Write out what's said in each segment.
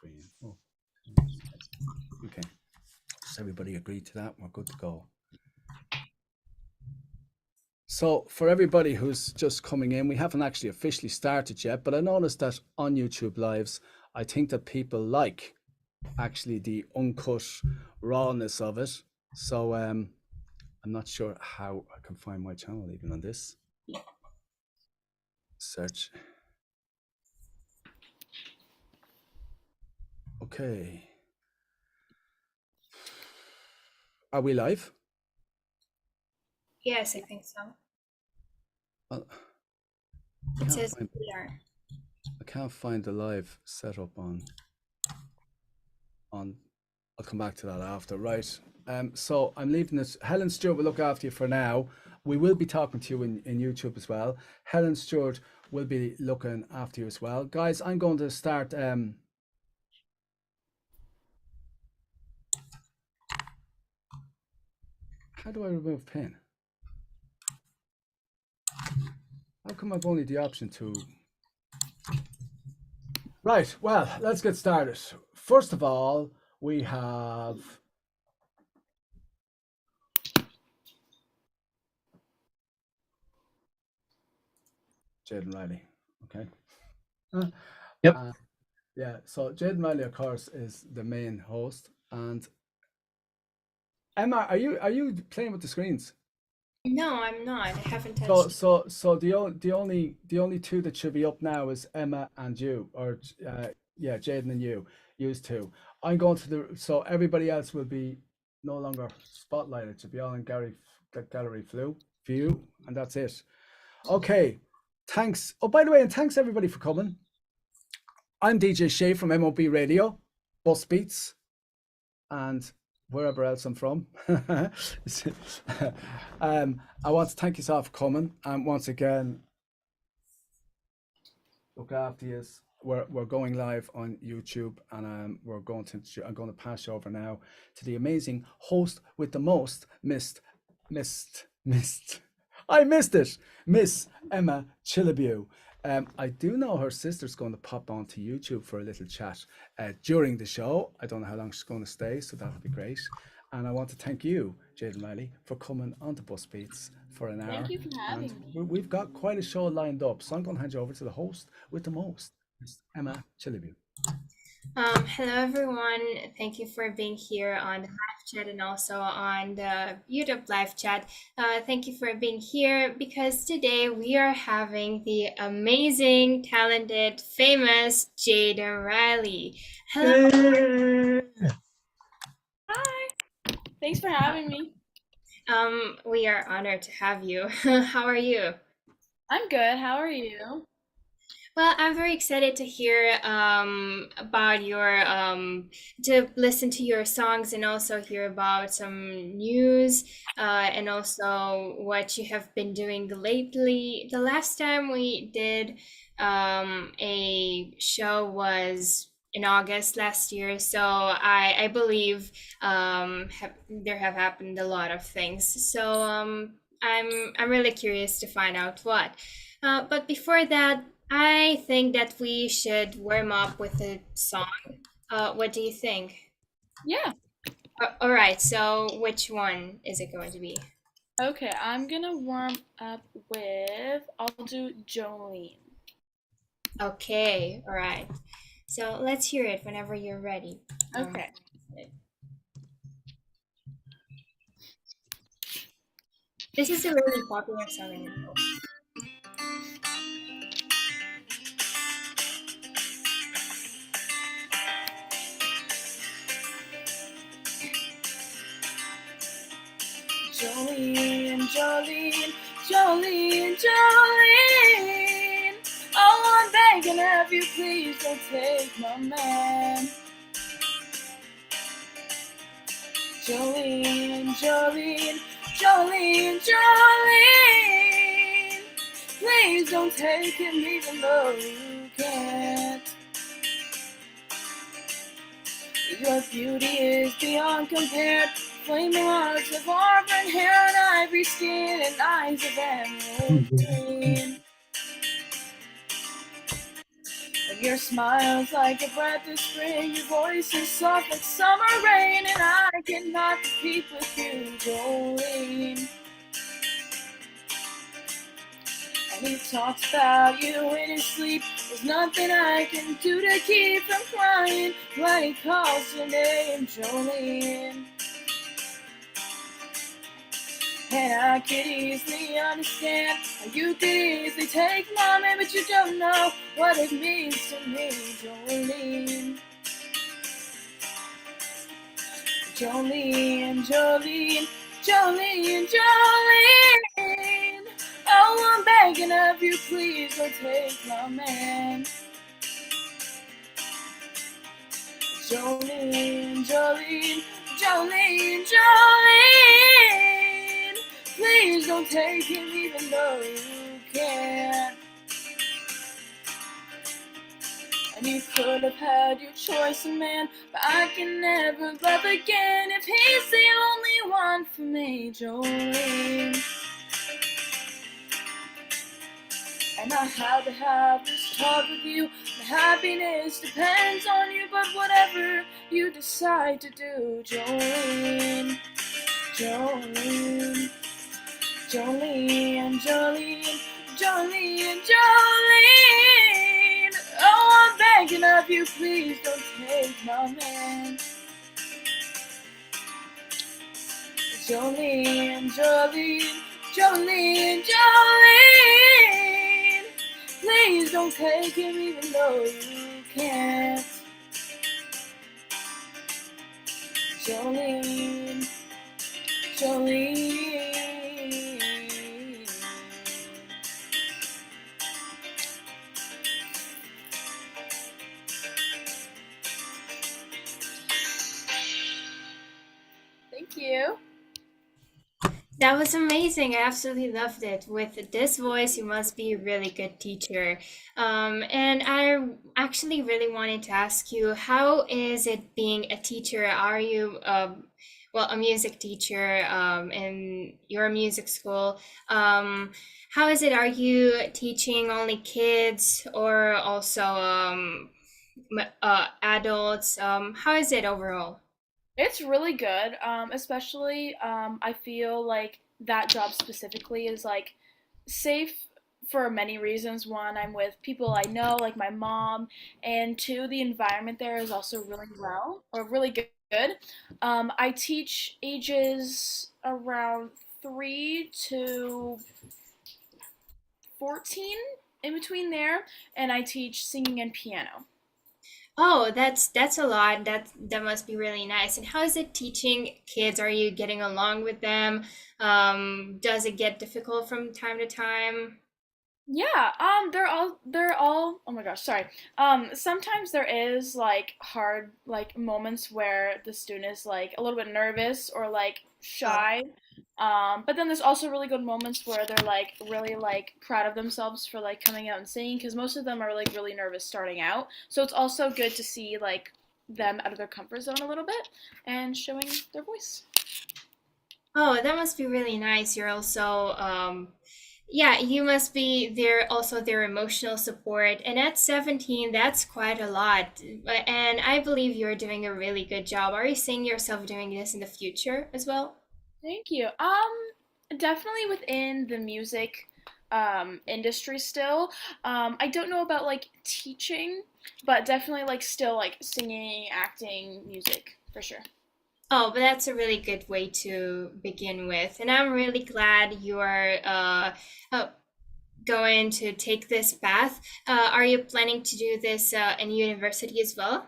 screen. Oh. Okay. Does everybody agree to that? We're good to go. So for everybody who's just coming in, we haven't actually officially started yet, but I noticed that on YouTube Lives, I think that people like actually the uncut rawness of it. So I'm not sure how I can find my channel even on this. Search. Okay. Are we live? Yes, I think so. It says we are. I can't find the live setup on. I'll come back to that after. Right. So I'm leaving this. Helen Stewart will look after you for now. We will be talking to you in YouTube as well. Helen Stewart will be looking after you as well. Guys, I'm going to start. How do I remove pin? How come I've only the option to? Right, well, let's get started. First of all, we have Jadyn Rylee, okay? Yep. Yeah, so Jadyn Rylee, of course, is the main host. And Emma, are you playing with the screens? No, I'm not. I haven't touched. So the only two that should be up now is Emma and you, or yeah, Jadyn and you two. I'm going to the so everybody else will be no longer spotlighted. It should be all in gallery view, and that's it. Okay, thanks. Oh, by the way, and thanks everybody for coming. I'm DJ Shay from MOB Radio, Bus Beats, and wherever else I'm from. I want to thank you all for coming. And once again, look after you. We're going live on YouTube, and I'm going to pass you over now to the amazing host with the most, I missed it, Miss Ema Cilibiu. I do know her sister's going to pop onto YouTube for a little chat during the show. I don't know how long she's going to stay, so that'll be great. And I want to thank you, Jadyn Rylee, for coming onto Bus Beats for an hour. Thank you for having me. We've got quite a show lined up, so I'm going to hand you over to the host with the most, Miss Ema Cilibiu. Hello everyone. Thank you for being here on the live chat and also on the YouTube live chat. Thank you for being here because today we are having the amazing, talented, famous Jadyn Rylee. Hello. Hey. Hi. Thanks for having me. We are honored to have you. How are you? I'm good. How are you? Well, I'm very excited to hear about your to listen to your songs and also hear about some news and also what you have been doing lately. The last time we did a show was in August last year, so I believe there have happened a lot of things. So I'm really curious to find out what. But before that, I think that we should warm up with a song. What do you think? Yeah. All right, so which one is it going to be? Okay, I'm gonna warm up with, I'll do Jolene. Okay, all right. So let's hear it whenever you're ready. Okay. This is a really popular song in the book. Jolene, Jolene, Jolene, Jolene. Oh, I'm begging of you, please don't take my man. Jolene, Jolene, Jolene, Jolene. Please don't take him even though you can't. Your beauty is beyond compared. Flaming locks of auburn hair and ivory skin and eyes of emerald green. And Your smile's like a breath of spring, your voice is soft like summer rain, and I cannot compete with you, Jolene. And he talks about you in his sleep. There's nothing I can do to keep from crying when he calls your name, Jolene. And I could easily understand how you could easily take mommy, but you don't know what it means to me, Jolene. Jolene, Jolene, Jolene, Jolene. Oh, I'm begging of you, please don't take my man. Jolene, Jolene, Jolene, Jolene. Please don't take him even though you can. And you could have had your choice of man, but I can never love again if he's the only one for me, Jolene. And I had to have this talk with you. My happiness depends on you, but whatever you decide to do, Jolene, Jolene, Jolene, Jolene, Jolene, Jolene. Oh, I'm begging of you, please don't take my man. Jolene, Jolene, Jolene, Jolene. Please don't take him even though you can't. Jolene, Jolene. Thank you. That was amazing. I absolutely loved it. With this voice, you must be a really good teacher. And I actually really wanted to ask you, how is it being a teacher? Are you, well, a music teacher in your music school? How is it? Are you teaching only kids or also adults? How is it overall? It's really good. Especially I feel like that job specifically is like safe for many reasons. One, I'm with people I know, like my mom, and two, the environment there is also really good. I teach ages around 3 to 14, in between there, and I teach singing and piano. Oh, that's a lot. That must be really nice. And how is it teaching kids? Are you getting along with them? Does it get difficult from time to time? Yeah, they're all oh my gosh, sorry. Sometimes there is like hard like moments where the student is like a little bit nervous or like Oh, shy. But then there's also really good moments where they're like really like proud of themselves for like coming out and singing because most of them are like really nervous starting out. So it's also good to see like them out of their comfort zone a little bit and showing their voice. oh, that must be really nice. You're also yeah, you must be there also their emotional support. And at 17, that's quite a lot. And I believe you're doing a really good job. Are you seeing yourself doing this in the future as well? Thank you. Definitely within the music industry still. I don't know about like teaching, but definitely like still like singing, acting, music for sure. Oh, but that's a really good way to begin with. And I'm really glad you're uh, going to take this path. Are you planning to do this in university as well?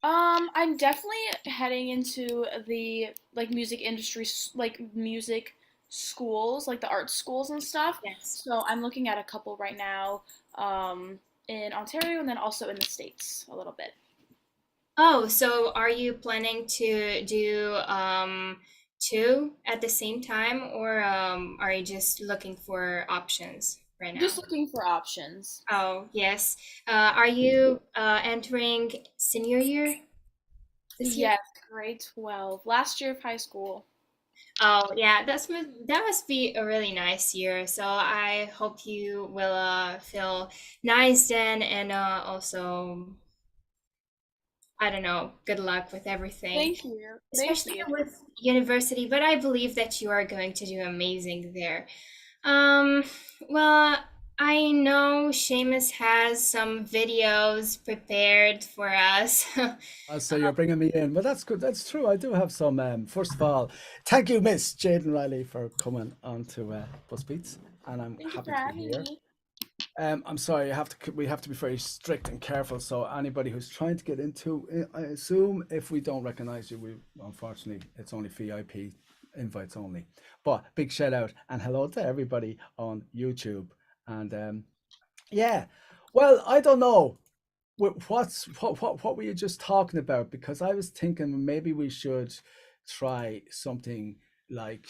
I'm definitely heading into the like music industry, like music schools, like the art schools and stuff. Yes. So I'm looking at a couple right now, in Ontario and then also in the States a little bit. Oh, so are you planning to do two at the same time, or are you just looking for options right Just now? looking for options. Oh, yes. Are you entering senior year this year? Yes, grade 12, last year of high school. Oh yeah, that must be a really nice year. So I hope you will feel nice then, and also I don't know, good luck with everything, Thank you. Thank especially you. with university. But I believe that you are going to do amazing there. Um, well, I know Seamus has some videos prepared for us. So you're bringing me in. Well, that's good. That's true. I do have some. First of all, thank you, Miss Jadyn Riley, for coming on to Bus Beats, and I'm Thank you happy for to be having here. me. I'm sorry, we have to be very strict and careful. So anybody who's trying to get into, I assume if we don't recognize you, we unfortunately it's only VIP invites only. But big shout out and hello to everybody on YouTube. And yeah, well, I don't know. What were you just talking about? Because I was thinking maybe we should try something like,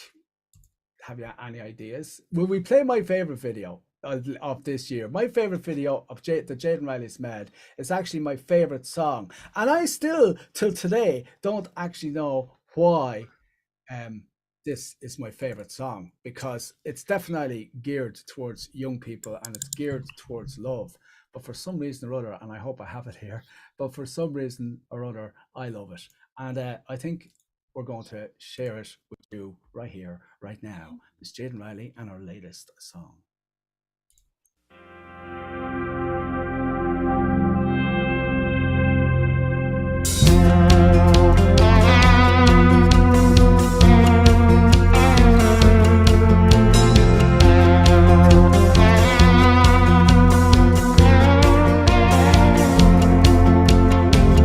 have you any ideas? Will we play my favorite video of this year? My favorite video of the Jadyn Riley's Mad is actually my favorite song, and I still till today don't actually know why um this is my favorite song, because it's definitely geared towards young people and it's geared towards love. But for some reason or other, and I hope I have it here, but for some reason or other, I love it. And I think we're going to share it with you right here, right now. It's Jadyn Riley and our latest song.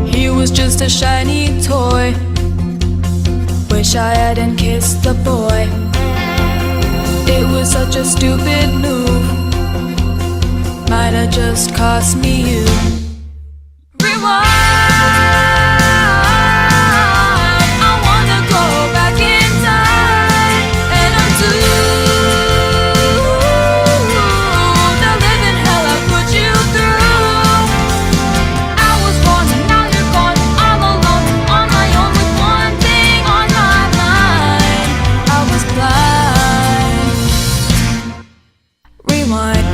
He was just a shiny toy. Wish I hadn't kissed the boy. It was such a stupid move. Might have just cost me you. Rewind. I wanna go back in time and undo the living hell I put you through. I was born and now you're gone, all alone, on my own with one thing on my mind. I was blind. Rewind.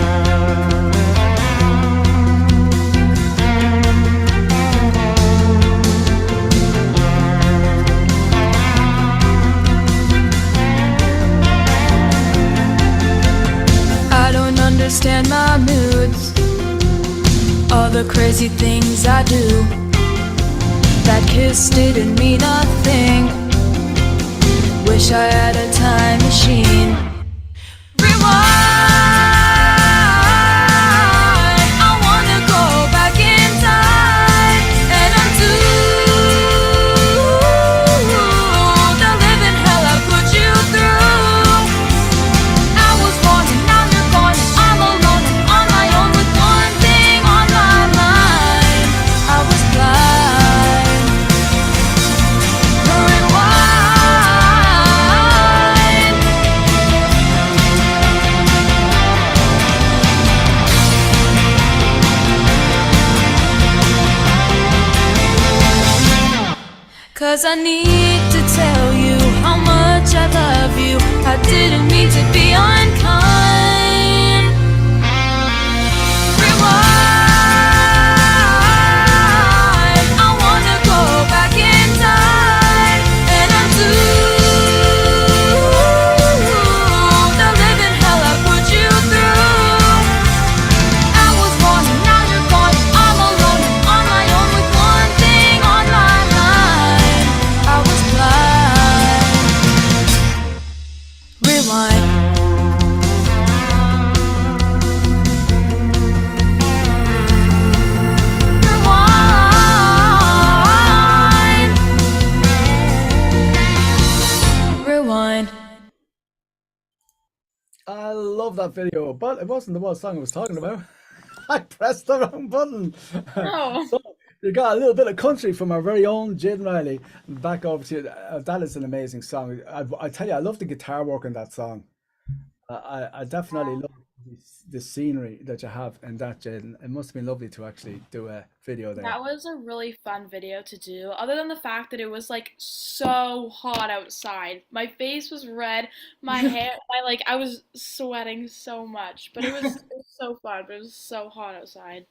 I don't understand my moods, all the crazy things I do. That kiss didn't mean a thing. Wish I had a time machine. Rewind. I wanna go back in time and undo the living hell I put you through. I was born and now you're gone, all alone, on my own with one thing on my mind. I was blind. Rewind. Cause I need to tell you how much I love you. I didn't mean to be unkind. Rewind. I wanna go back in time and undo the living hell I put you through. I was born and now you're gone, all alone, on my own with one thing on my mind. I was blind. Rewind. Rewind. Rewind. I love that video, but it wasn't the one song I was talking about. I pressed the wrong button. Oh. So you got a little bit of country from our very own Jadyn Riley. Back over to you. That is an amazing song. I tell you, I love the guitar work in that song. I definitely love the scenery that you have in that, Jadyn. It must have been lovely to actually do a video there. That was a really fun video to do, other than the fact that it was like so hot outside. My face was red, my hair, I was sweating so much, but it was so fun, but it was so hot outside.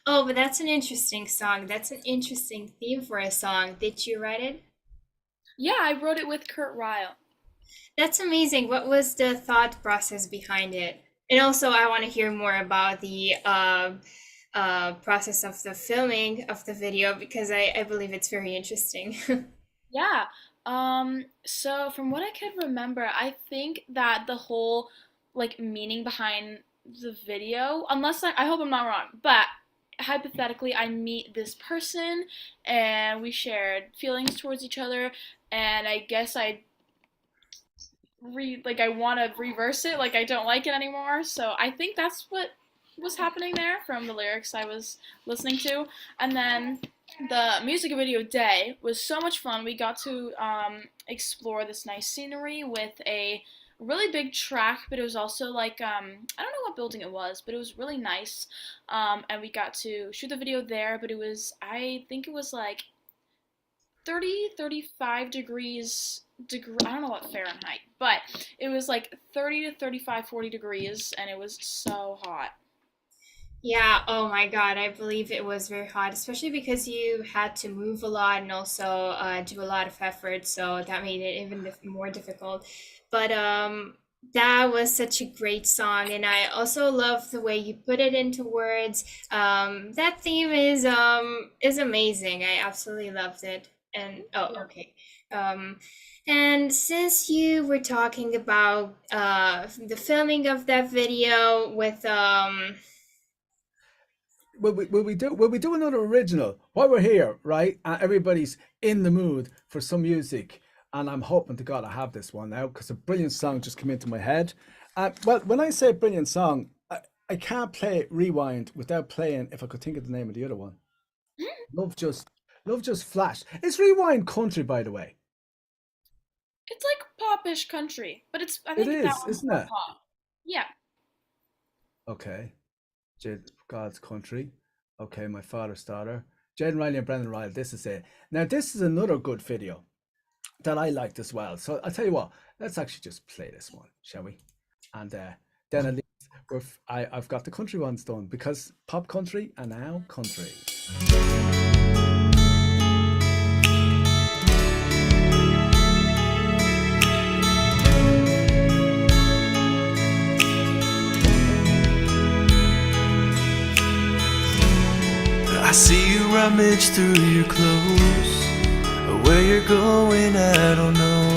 Oh, but that's an interesting song. That's an interesting theme for a song. Did you write it? Yeah, I wrote it with Kurt Ryle. That's amazing. What was the thought process behind it? And also, I want to hear more about the process of the filming of the video because I believe it's very interesting. Yeah. So from what I can remember, I think that the whole like meaning behind the video, unless I hope I'm not wrong, but hypothetically I meet this person and we shared feelings towards each other, and I guess I want to reverse it, like I don't like it anymore. So I think that's what was happening there from the lyrics I was listening to. And then the music video day was so much fun. We got to explore this nice scenery with a really big track, but it was also like I don't know what building it was, but it was really nice. And we got to shoot the video there, but I think it was like 35 degrees I don't know what Fahrenheit, but it was like 30 to 35, 40 degrees, and it was so hot. Yeah, oh my God, I believe it was very hot, especially because you had to move a lot and also do a lot of effort, so that made it even more difficult. But that was such a great song, and I also love the way you put it into words. That theme is amazing. I absolutely loved it. And okay. And since you were talking about the filming of that video with Will we do another original while we're here, right? Everybody's in the mood for some music, and I'm hoping to God I have this one now because a brilliant song just came into my head. Well, when I say brilliant song, I can't play Rewind without playing If I Could Think of the Name of the Other One. Love Just Flash. It's Rewind country, by the way. It's like popish country, but I think It is, that one's isn't more it? pop. Yeah. Okay. God's Country. Okay, My Father's Daughter. Jadyn, Rylee, and Brendan Ryle. This is it. Now, this is another good video that I liked as well. So I'll tell you what. Let's actually just play this one, shall we? And then at least I've got the country ones done because pop country and now country. I see you rummage through your clothes. Where you're going, I don't know.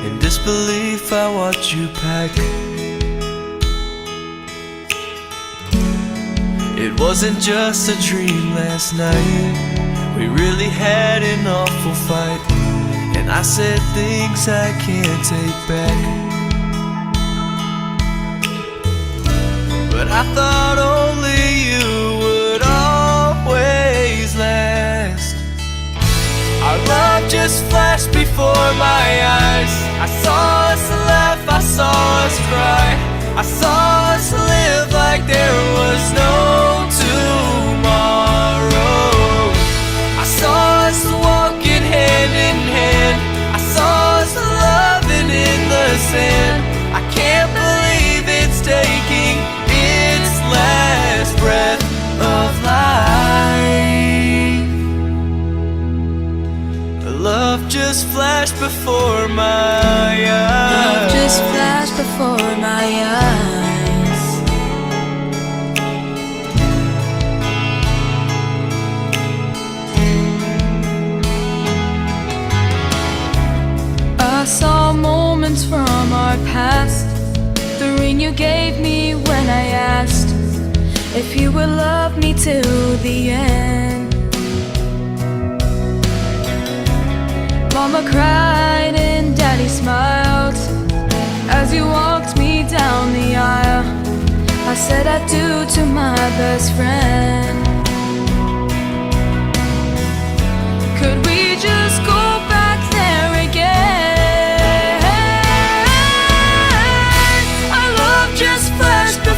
In disbelief, I watch you pack. It wasn't just a dream last night. We really had an awful fight, and I said things I can't take back. But I thought only you would always last. Our love just flashed before my eyes. I saw us laugh, I saw us cry, I saw us live like there was no tomorrow. I saw us walking hand in hand, I saw us loving in the sand. I can't believe it's taking its last breath of life. Love just flashed before my eyes. Love just flashed before my eyes. I saw moments from our past, the ring you gave me when I asked if you would love me till the end. Mama cried and Daddy smiled as you walked me down the aisle. I said I do to my best friend. Could we just go back there again? Our love just flashed before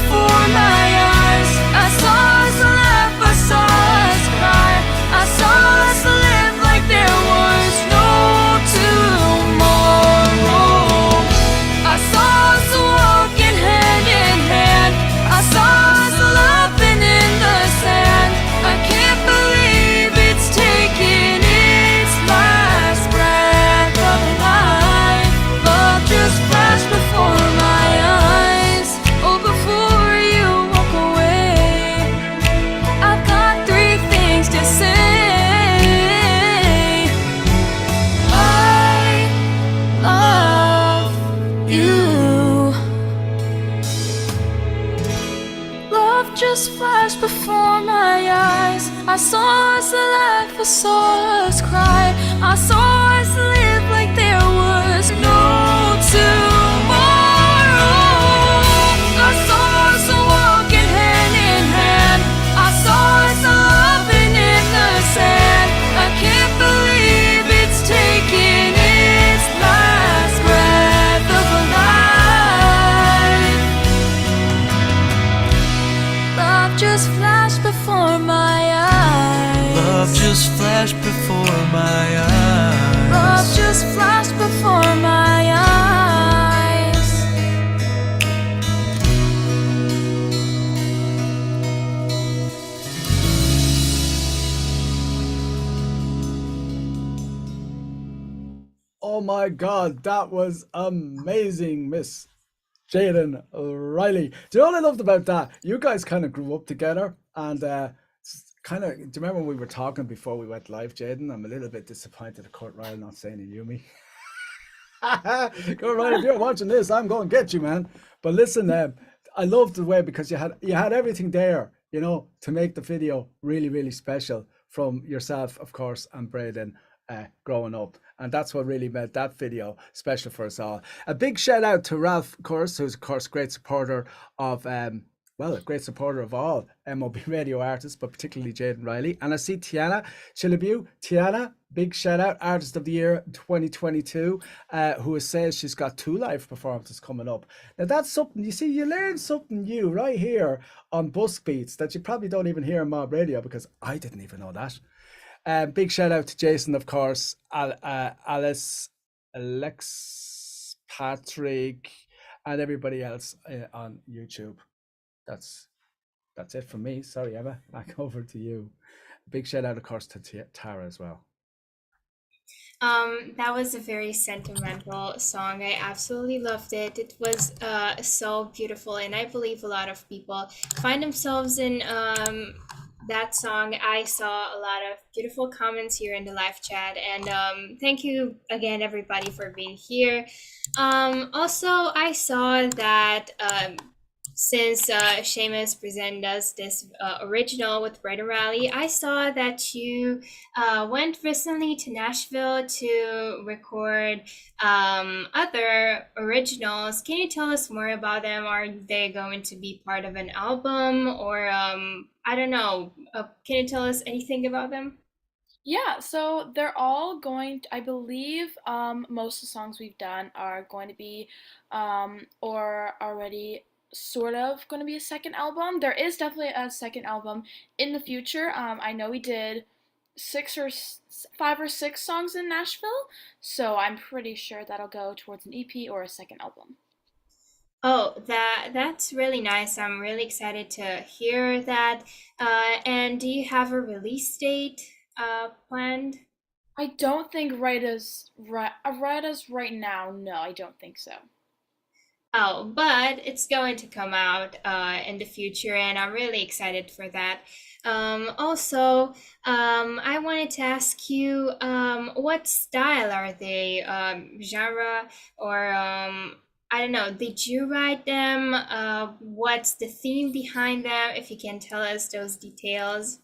before my eyes. I saw us laugh, I saw us cry. I saw us live like there was no tomorrow. I saw us walking hand in hand. I saw us loving in the sand. I can't believe it's taking its last breath of life. Love just flashed before my eyes. Love just flashed before my eyes. Love just flashed before my eyes. Oh my God, that was amazing, Miss Jadyn Rylee. Do you know what I loved about that? You guys kind of grew up together, and kind of. Do you remember when we were talking before we went live, Jadyn? I'm a little bit disappointed at Kurt Ryle not saying he knew me. Kurt Ryle, if you're watching this, I'm going to get you, man. But listen, I loved the way, because you had everything there, you know, to make the video really, really special, from yourself, of course, and Braden. Growing up, and that's what really made that video special for us all. A big shout out to Ralph, of course, who's of course great supporter of well, a great supporter of all MOB radio artists, but particularly Jadyn Rylee. And I see Ema Cilibiu. Tiana, big shout out, Artist of the Year 2022, who says she's got 2 live performances coming up. Now that's something, you see, you learn something new right here on Bus Beats that you probably don't even hear on Mob Radio, because I didn't even know that. Big shout out to Jason, of course, Alice, Alex, Patrick, and everybody else on YouTube. That's it from me. Sorry, Emma. Back over to you. Big shout out, of course, to Tara as well. That was a very sentimental song. I absolutely loved it. It was so beautiful, and I believe a lot of people find themselves in that song. I saw a lot of beautiful comments here in the live chat, and thank you again, everybody, for being here. Also, I saw that since Seamus presented us this original with Brett and Rylee, I saw that you went recently to Nashville to record other originals. Can you tell us more about them? Are they going to be part of an album, or I don't know. Can you tell us anything about them? Yeah, so they're all going I believe most of the songs we've done are going to be or already sort of going to be a second album. There is definitely a second album in the future. I know we did 5 or 6 songs in Nashville, so I'm pretty sure that'll go towards an EP or a second album. Oh, that's really nice. I'm really excited to hear that. And do you have a release date planned? I don't think right as right now. No, I don't think so. Oh, but it's going to come out in the future, and I'm really excited for that. Also, I wanted to ask you, what style are they? Genre, or I don't know, did you write them? What's the theme behind them? If you can tell us those details.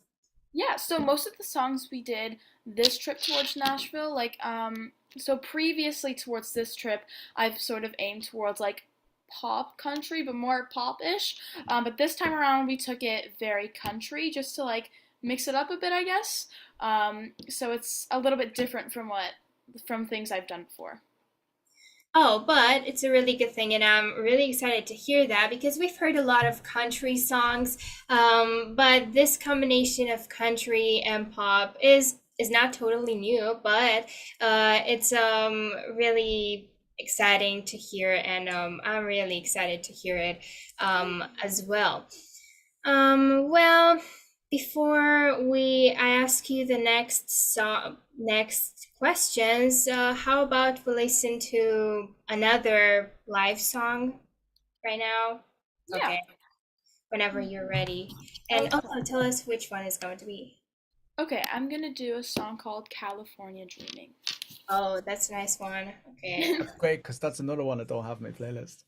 Yeah, so most of the songs we did this trip towards Nashville, like so previously towards this trip, I've sort of aimed towards like pop country, but more pop-ish. But this time around, we took it very country, just to like mix it up a bit, I guess. So it's a little bit different from things I've done before. Oh, but it's a really good thing, and I'm really excited to hear that, because we've heard a lot of country songs, but this combination of country and pop is not totally new, but it's really exciting to hear, and I'm really excited to hear it as well. Well, before I ask you the next questions, how about we listen to another live song right now? Yeah. Okay, whenever you're ready. And Okay. also tell us which one is going to be. Okay, I'm gonna do a song called California Dreaming. Oh, that's a nice one. Okay. Great, because that's another one I don't have on my playlist.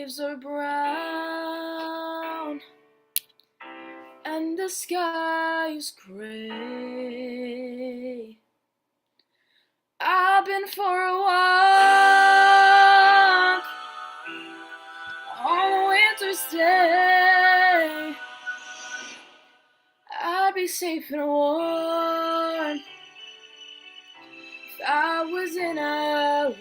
leaves are brown and the sky is gray. I've been for a walk on a winter's day. I'd be safe and warm if I was in LA.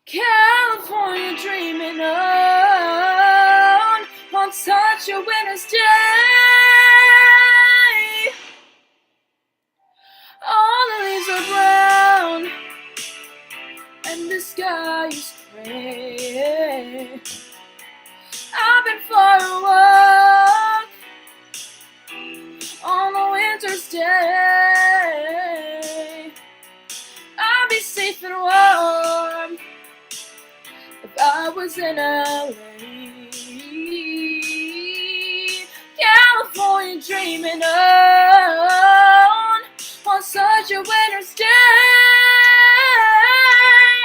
California dreaming on such a winter's day. All the leaves are brown and the sky is gray. I've been for a walk on a winter's day. I'd be safe and warm if I was in LA. California dreaming on such a winter's day.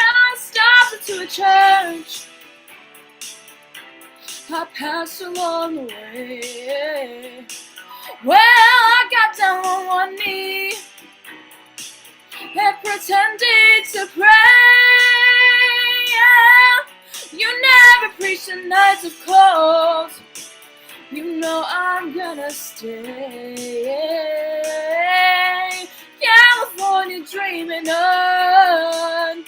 I stopped into a church I passed along the way. Well, I got down on one knee and pretended to pray. You never preach the nights of cold. You know I'm gonna stay. California dreaming on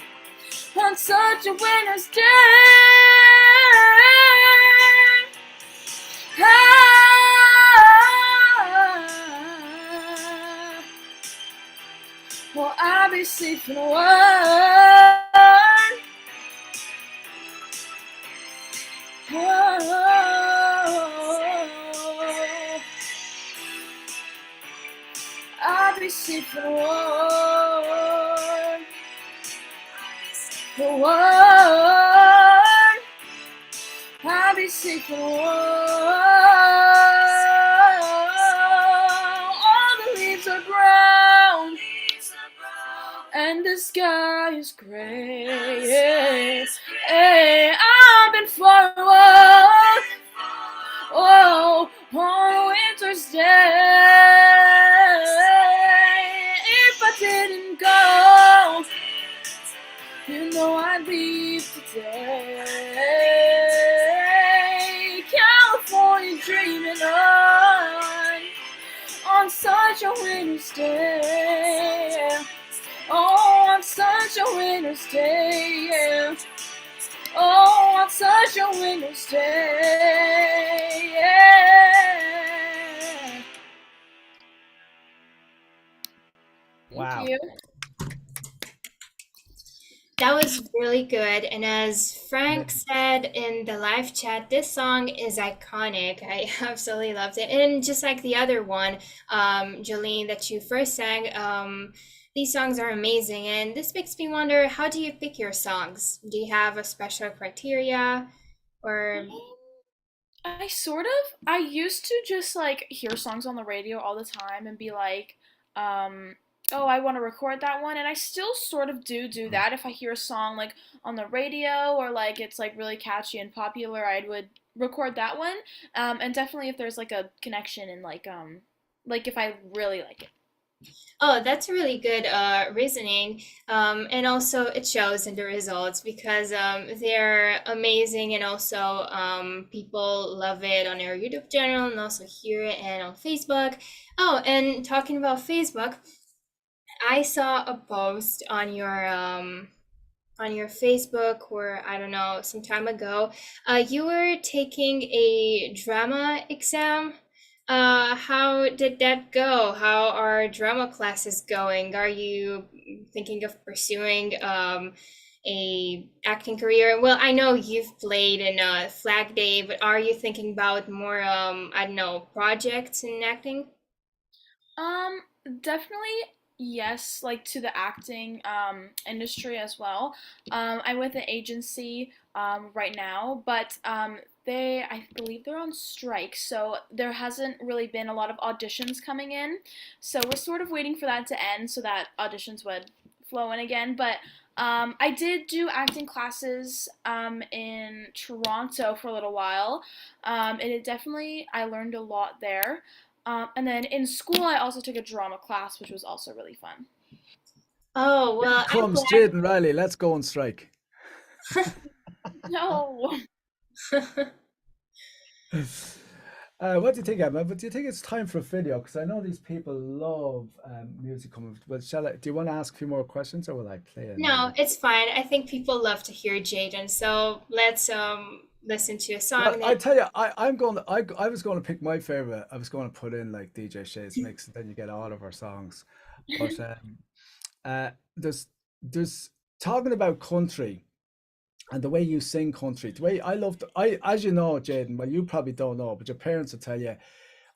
such a winter's day. Well, I'll be safe and warm. I'll be safe and warm. I'll be safe and warm. All the leaves are brown and the sky is gray. Hey, I've been for a walk, oh, on a winter's day. If I didn't go, you know I'd leave today. California dreaming on such a winter's day. Oh, on such a winter's day, yeah. Oh, on such a winter's day, yeah. Wow. Thank you. That was really good. And as Frank said in the live chat, this song is iconic. I absolutely loved it. And just like the other one, Jolene, that you first sang, these songs are amazing. And this makes me wonder, how do you pick your songs? Do you have a special criteria or? I used to just like hear songs on the radio all the time and be like, oh, I want to record that one, and I still sort of do that. If I hear a song like on the radio or like it's like really catchy and popular, I would record that one. And definitely if there's like a connection and like if I really like it. Oh, that's a really good reasoning. And also it shows in the results because they're amazing, and also people love it on our YouTube channel and also hear it and on Facebook. Oh, and talking about Facebook, I saw a post on your Facebook, or I don't know, some time ago. You were taking a drama exam. How did that go? How are drama classes going? Are you thinking of pursuing a acting career? Well, I know you've played in Flag Day, but are you thinking about more I don't know, projects in acting? Definitely yes, like to the acting industry as well. I'm with an agency right now, but I believe they're on strike, so there hasn't really been a lot of auditions coming in. So we're sort of waiting for that to end so that auditions would flow in again. But I did do acting classes in Toronto for a little while, and I learned a lot there. And then in school, I also took a drama class, which was also really fun. Oh, Here well, I'm comes Jadyn Rylee. Let's go on strike. No. What do you think, Emma? But do you think it's time for a video? Because I know these people love music coming. Well, do you want to ask a few more questions, or will I play it? No, it's fine. I think people love to hear Jadyn, so let's listen to a song. Well, I tell you, I was going to pick my favorite. I was going to put in like DJ Shay's mix, and then you get all of our songs. But there's talking about country. And the way you sing country, the way as you know, Jadyn, well, you probably don't know, but your parents will tell you,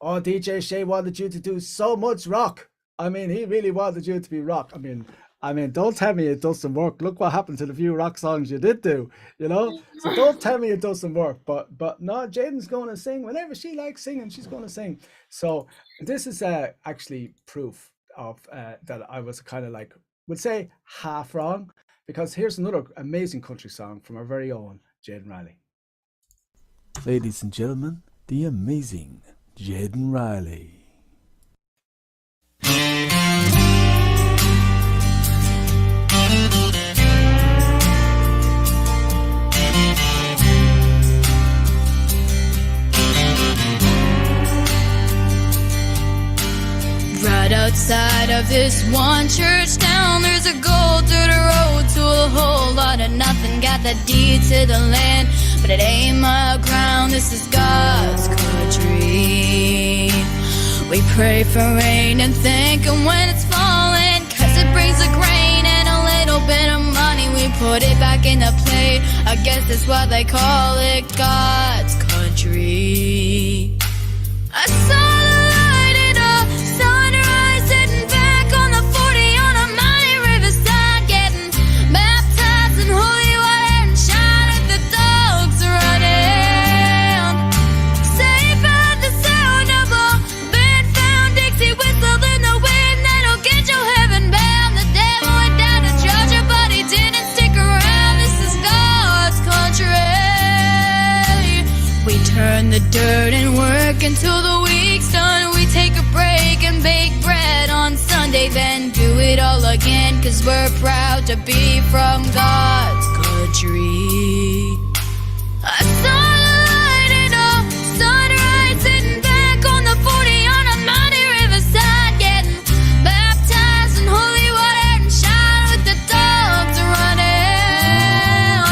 oh, DJ Shay wanted you to do so much rock. I mean, he really wanted you to be rock. I mean, don't tell me it doesn't work. Look what happened to the few rock songs you did do, you know? So don't tell me it doesn't work. But no, Jadyn's going to sing. Whenever she likes singing, she's going to sing. So this is actually proof of that I was kind of like, would say half wrong. Because here's another amazing country song from our very own Jadyn Rylee. Ladies and gentlemen, the amazing Jadyn Rylee. Right outside of this one church town, there's a gold dirt road to a whole lot of nothing. Got the deed to the land, but it ain't my ground. This is God's country. We pray for rain and thank Him when it's falling, 'cause it brings the grain and a little bit of money. We put it back into play. I guess that's why they call it God's country. I saw the light in a sunrise, sitting back on the 40 on a mighty riverside, getting baptized in holy water and shine with the dogs running. Safe at the sound of a band found Dixie whistle in the wind that'll get you heaven bound. The devil went down to Georgia, but he didn't stick around. This is God's country. We turn the dirt and work until the week's done. We take a break and bake bread on Sunday, then do it all again, 'cause we're proud to be from God's country. I saw the light in a sunrise, sitting back on the 40 on a mighty riverside, getting baptized in holy water and shine with the dogs running.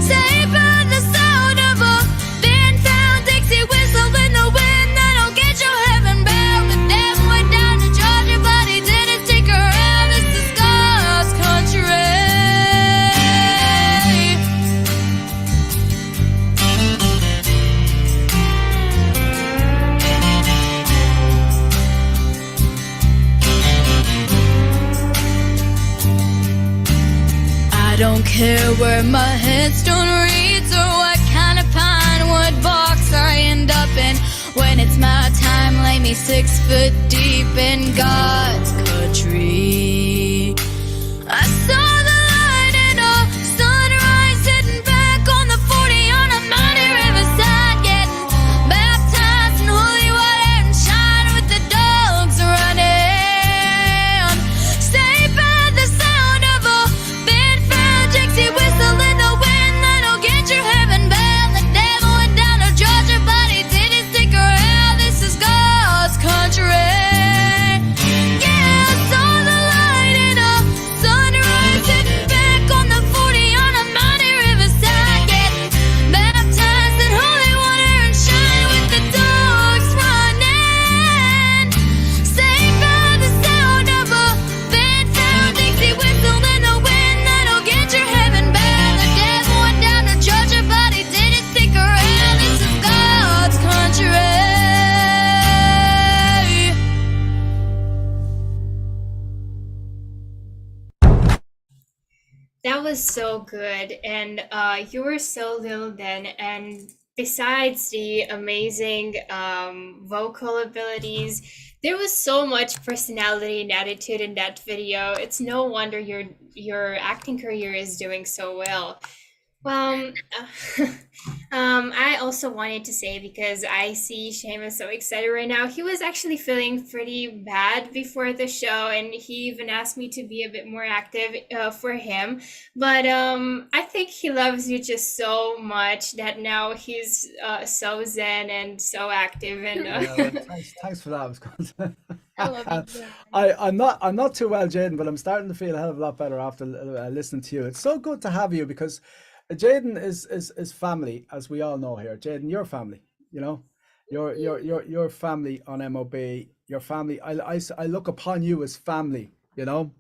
Saved by the sound of a band found Dixie whistle in the wind that'll get you heaven bound. The devil went down to Georgia, but he didn't stick around. This is God's country. I don't care where my headstone reads or what kind of pine wood box I end up in. When it's my time, lay me 6 foot deep in God's country. I saw the light in a sunrise, sitting back on the 40 on a mighty riverside, getting baptized in holy water and shine with the dogs running. Saved by the sound of a band found Dixie whistle in the wind that'll get you heaven bound. The devil went down to Georgia, but he didn't stick around. This is God's country. Yeah, I saw the light in a sunrise, sitting back on the 40 on a mighty riverside, getting baptized in holy water and shine with the dogs running. Saved by the sound of a band found Dixie whistle in the wind that'll get your heaven bound. The devil went down to Georgia, but he didn't stick around. This is God's country. That was so good, and you were so little then, and besides the amazing vocal abilities, There was so much personality and attitude in that video. It's no wonder your acting career is doing so well. Well, I also wanted to say because I see Seamus so excited right now. He was actually feeling pretty bad before the show, and he even asked me to be a bit more active for him. But I think he loves you just so much that now he's so zen and so active. And Yeah, well, thanks for that. I was going to... I love you. Jen. I'm not too well, Jadyn, but I'm starting to feel a hell of a lot better after listening to you. It's so good to have you because Jadyn is family, as we all know here. Jadyn, your family, you know, your family on MOB, your family. I look upon you as family, you know.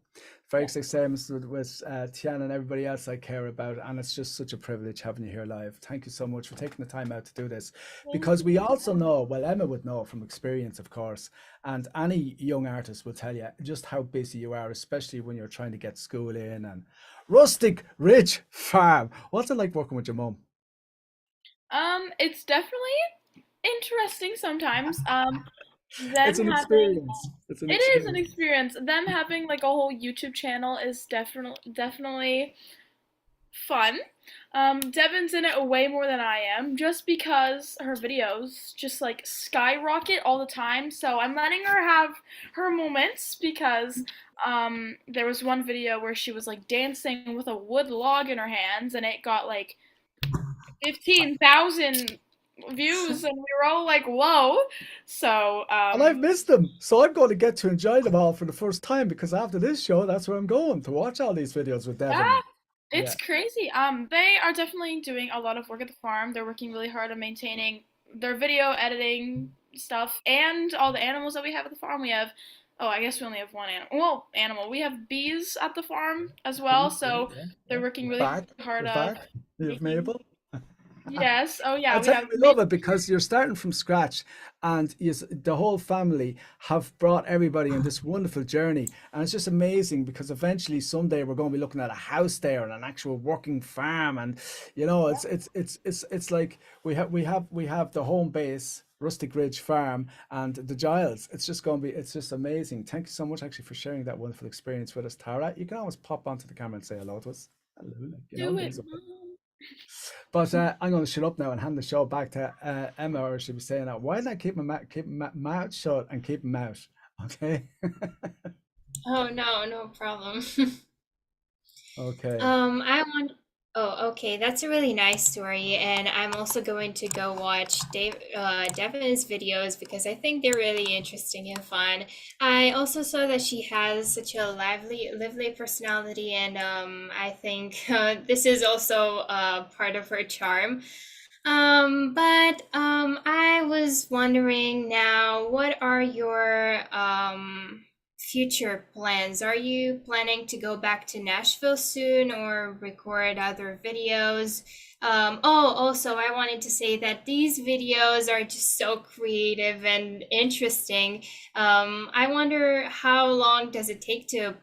Very same with Tiana and everybody else I care about, and it's just such a privilege having you here live. Thank you so much for taking the time out to do this, because we also know, well, Emma would know from experience, of course, and any young artist will tell you just how busy you are, especially when you're trying to get school in and rustic rich farm. What's it like working with your mum? It's definitely interesting sometimes. It's Them an having experience. It's an It is an experience. experience. Them having like a whole YouTube channel is definitely fun. Devon's in it way more than I am, just because her videos just like skyrocket all the time. So I'm letting her have her moments because there was one video where she was like dancing with a wood log in her hands, and it got like 15,000 views, and we were all like, "Whoa!" So And I've missed them, so I'm going to get to enjoy them all for the first time, because after this show, that's where I'm going to watch all these videos with Devon. yeah, it's Yeah. crazy. They are definitely doing a lot of work at the farm. They're working really hard on maintaining their video editing stuff and all the animals that we have at the farm. We have, oh, I guess we only have one animal. Well, animal. We have bees at the farm as well, so they're working really hard Back. You have making. Mabel. Yes. Oh, I yeah. We tell have you, we love it because you're starting from scratch, and the whole family have brought everybody on this wonderful journey, and it's just amazing because eventually someday we're going to be looking at a house there and an actual working farm, and you know, it's like we have the home base. Rustic Ridge Farm and the Giles. It's just amazing. Thank you so much actually for sharing that wonderful experience with us, Tara. You can always pop onto the camera and say hello to us. Hello, like, you know, Do things it, up there. Mom. But I'm going to shut up now and hand the show back to Emma, or she was saying that. Why did I keep my mouth shut and keep them out? Okay. oh no, no problem. Okay. I want. Oh, okay. That's a really nice story, and I'm also going to go watch Devon's videos because I think they're really interesting and fun. I also saw that she has such a lively personality, and I think this is also part of her charm. But I was wondering now, what are your future plans? Are you planning to go back to Nashville soon or record other videos? Also, I wanted to say that these videos are just so creative and interesting. I wonder how long does it take to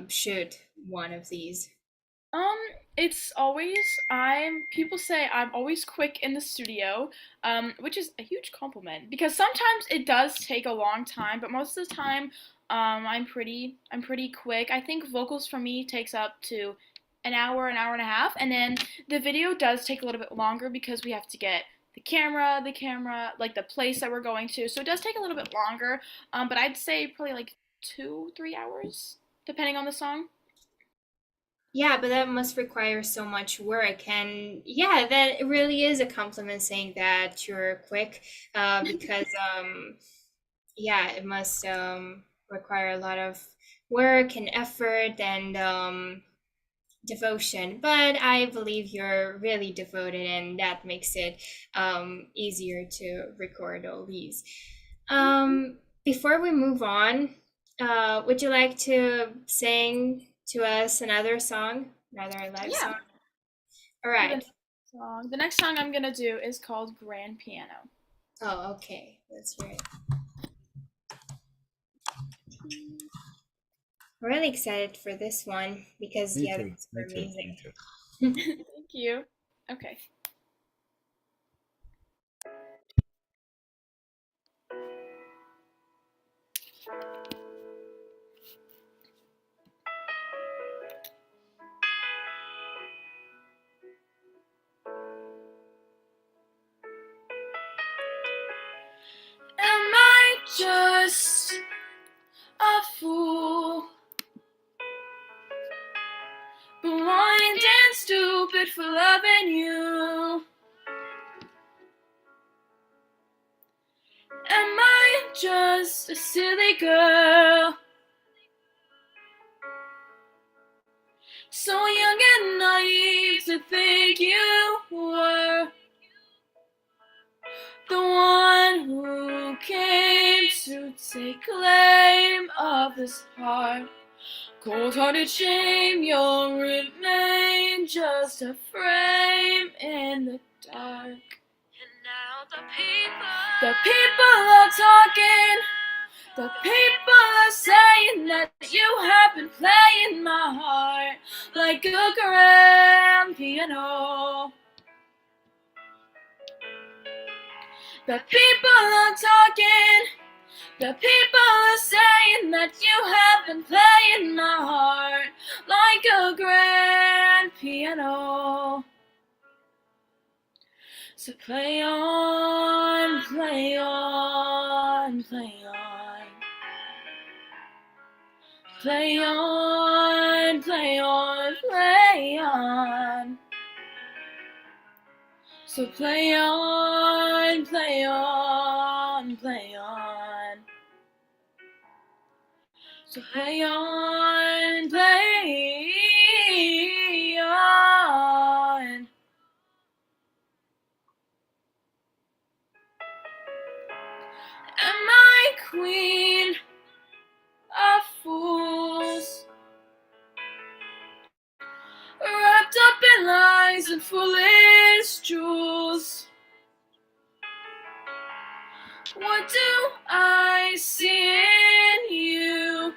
shoot one of these? Um, it's always people say I'm always quick in the studio, which is a huge compliment because sometimes it does take a long time, but most of the time, I'm pretty quick. I think vocals for me takes up to an hour and a half, and then the video does take a little bit longer because we have to get the camera, like the place that we're going to. So it does take a little bit longer. But I'd say probably like 2, 3 hours, depending on the song. Yeah, but that must require so much work. And yeah, that really is a compliment saying that you're quick, because yeah, it must require a lot of work and effort and devotion. But I believe you're really devoted, and that makes it easier to record all these. Before we move on, would you like to sing to us another song, another live Yeah. song? All right. The next song I'm gonna do is called Grand Piano. Oh, okay. That's right. I'm really excited for this one because Me yeah, too. that's Me too. amazing. Me too. Thank you. Okay. stupid for loving you? Am I just a silly girl? So young and naive to think you were the one who came to take claim of this heart. Cold-hearted shame, you'll remain just a frame in the dark. And now the people are talking. The people are saying that you have been playing my heart like a grand piano. The people are talking. The people are saying that you have been playing my heart like a grand piano. So play on, play on, play on. Play on, play on, play on. So play on, play on, play on. So play on, play on. Am I queen of fools, wrapped up in lies and foolish jewels? What do I see in you?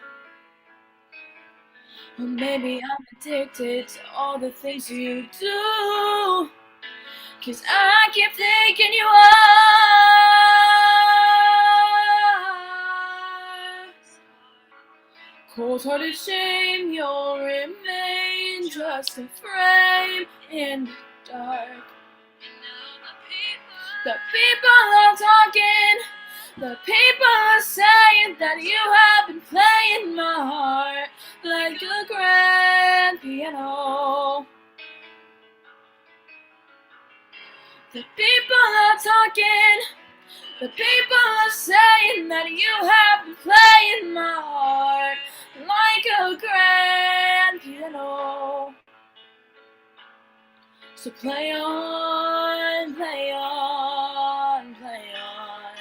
Or maybe I'm addicted to all the things you do, 'cause I keep thinking you are. Cold-hearted shame, you'll remain just a frame in the dark. The people are talking. The people are saying that you have been playing my heart like a grand piano. The people are talking. The people are saying that you have been playing my heart like a grand piano. So play on, play on, play on.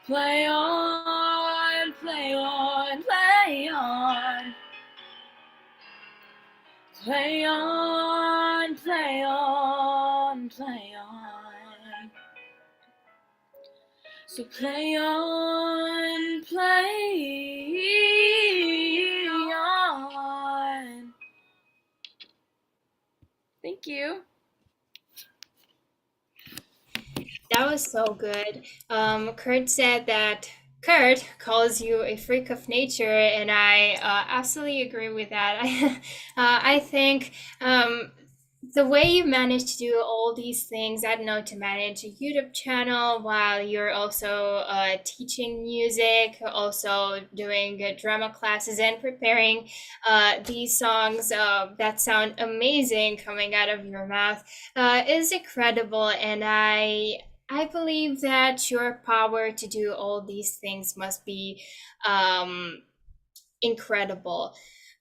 Play on, play on, play on. Play on, play on, play on. So play on, play on. Thank you. That was so good. Kurt said that Kurt calls you a freak of nature, and I absolutely agree with that. I think the way you manage to do all these things, I don't know, to manage a YouTube channel while you're also teaching music, also doing drama classes and preparing these songs that sound amazing coming out of your mouth is incredible. And I believe that your power to do all these things must be incredible.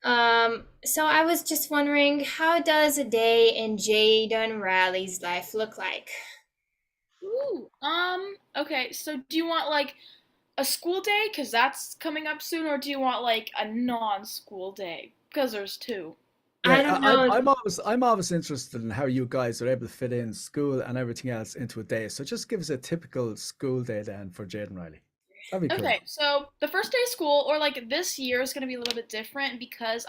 So I was just wondering, how does a day in Jadyn Rylee's life look like? Ooh, okay, so do you want like a school day, because that's coming up soon, or do you want like a non-school day? Because there's two. I don't know. I'm always interested in how you guys are able to fit in school and everything else into a day. So just give us a typical school day then for Jadyn Rylee. That'd be cool. Okay, so the first day of school, or like this year, is going to be a little bit different because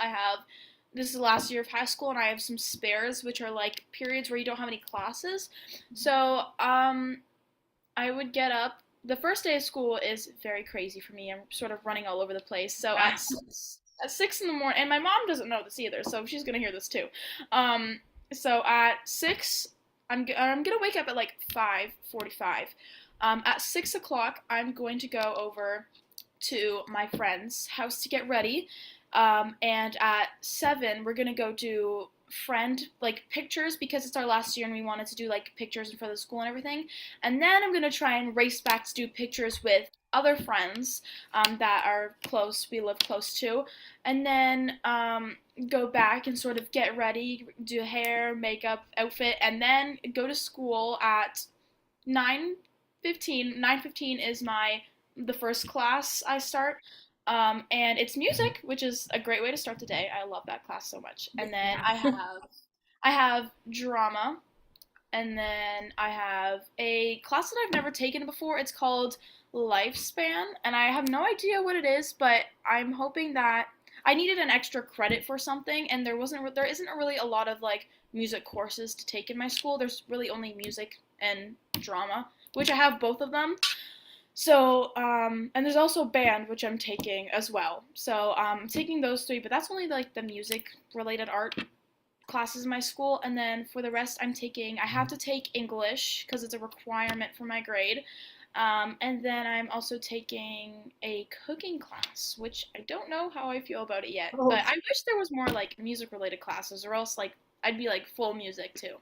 this is the last year of high school and I have some spares, which are like periods where you don't have any classes. So I would get up. The first day of school is very crazy for me. I'm sort of running all over the place. So at 6 in the morning, and my mom doesn't know this either, so she's gonna hear this too. So at 6, I'm gonna wake up at like 5:45. At 6 o'clock, I'm going to go over to my friend's house to get ready, And at 7, we're gonna go do friend like pictures because it's our last year and we wanted to do like pictures in front of the school and everything. And then I'm gonna try and race back to do pictures with other friends that are close, we live close to, and then go back and sort of get ready, do hair, makeup, outfit, and then go to school at 9:15. 9:15 is the first class I start. And it's music, which is a great way to start the day. I love that class so much. And then I have drama, and then I have a class that I've never taken before. It's called Lifespan, and I have no idea what it is, but I'm hoping that I needed an extra credit for something, and there isn't really a lot of like music courses to take in my school. There's really only music and drama, which I have both of them. So, and there's also band, which I'm taking as well. So, I'm taking those 3, but that's only like the music related art classes in my school. And then for the rest, I have to take English because it's a requirement for my grade. And then I'm also taking a cooking class, which I don't know how I feel about it yet. Oh. But I wish there was more like music related classes, or else like I'd be like full music too.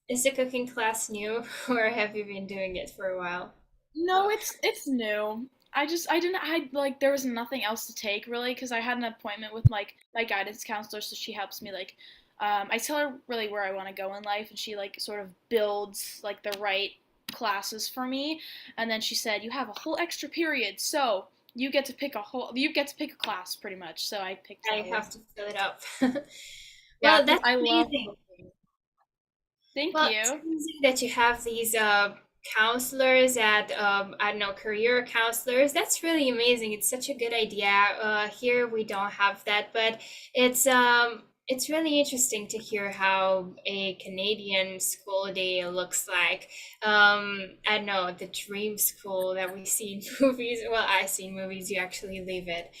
Is the cooking class new, or have you been doing it for a while? No, it's new. I like there was nothing else to take really because I had an appointment with like my guidance counselor, so she helps me like I tell her really where I want to go in life, and she like sort of builds like the right classes for me. And then she said, "You have a whole extra period, so you get to pick a class pretty much." So I picked I those. have to fill it up. Yeah, Well, that's I love amazing. cooking. Thank Well, it's you. amazing that you have these counselors at I don't know, career counselors. That's really amazing. It's such a good idea. Here we don't have that, but it's really interesting to hear how a Canadian school day looks like. I don't know, the dream school that we see in movies. Well, I see in movies, you actually live it.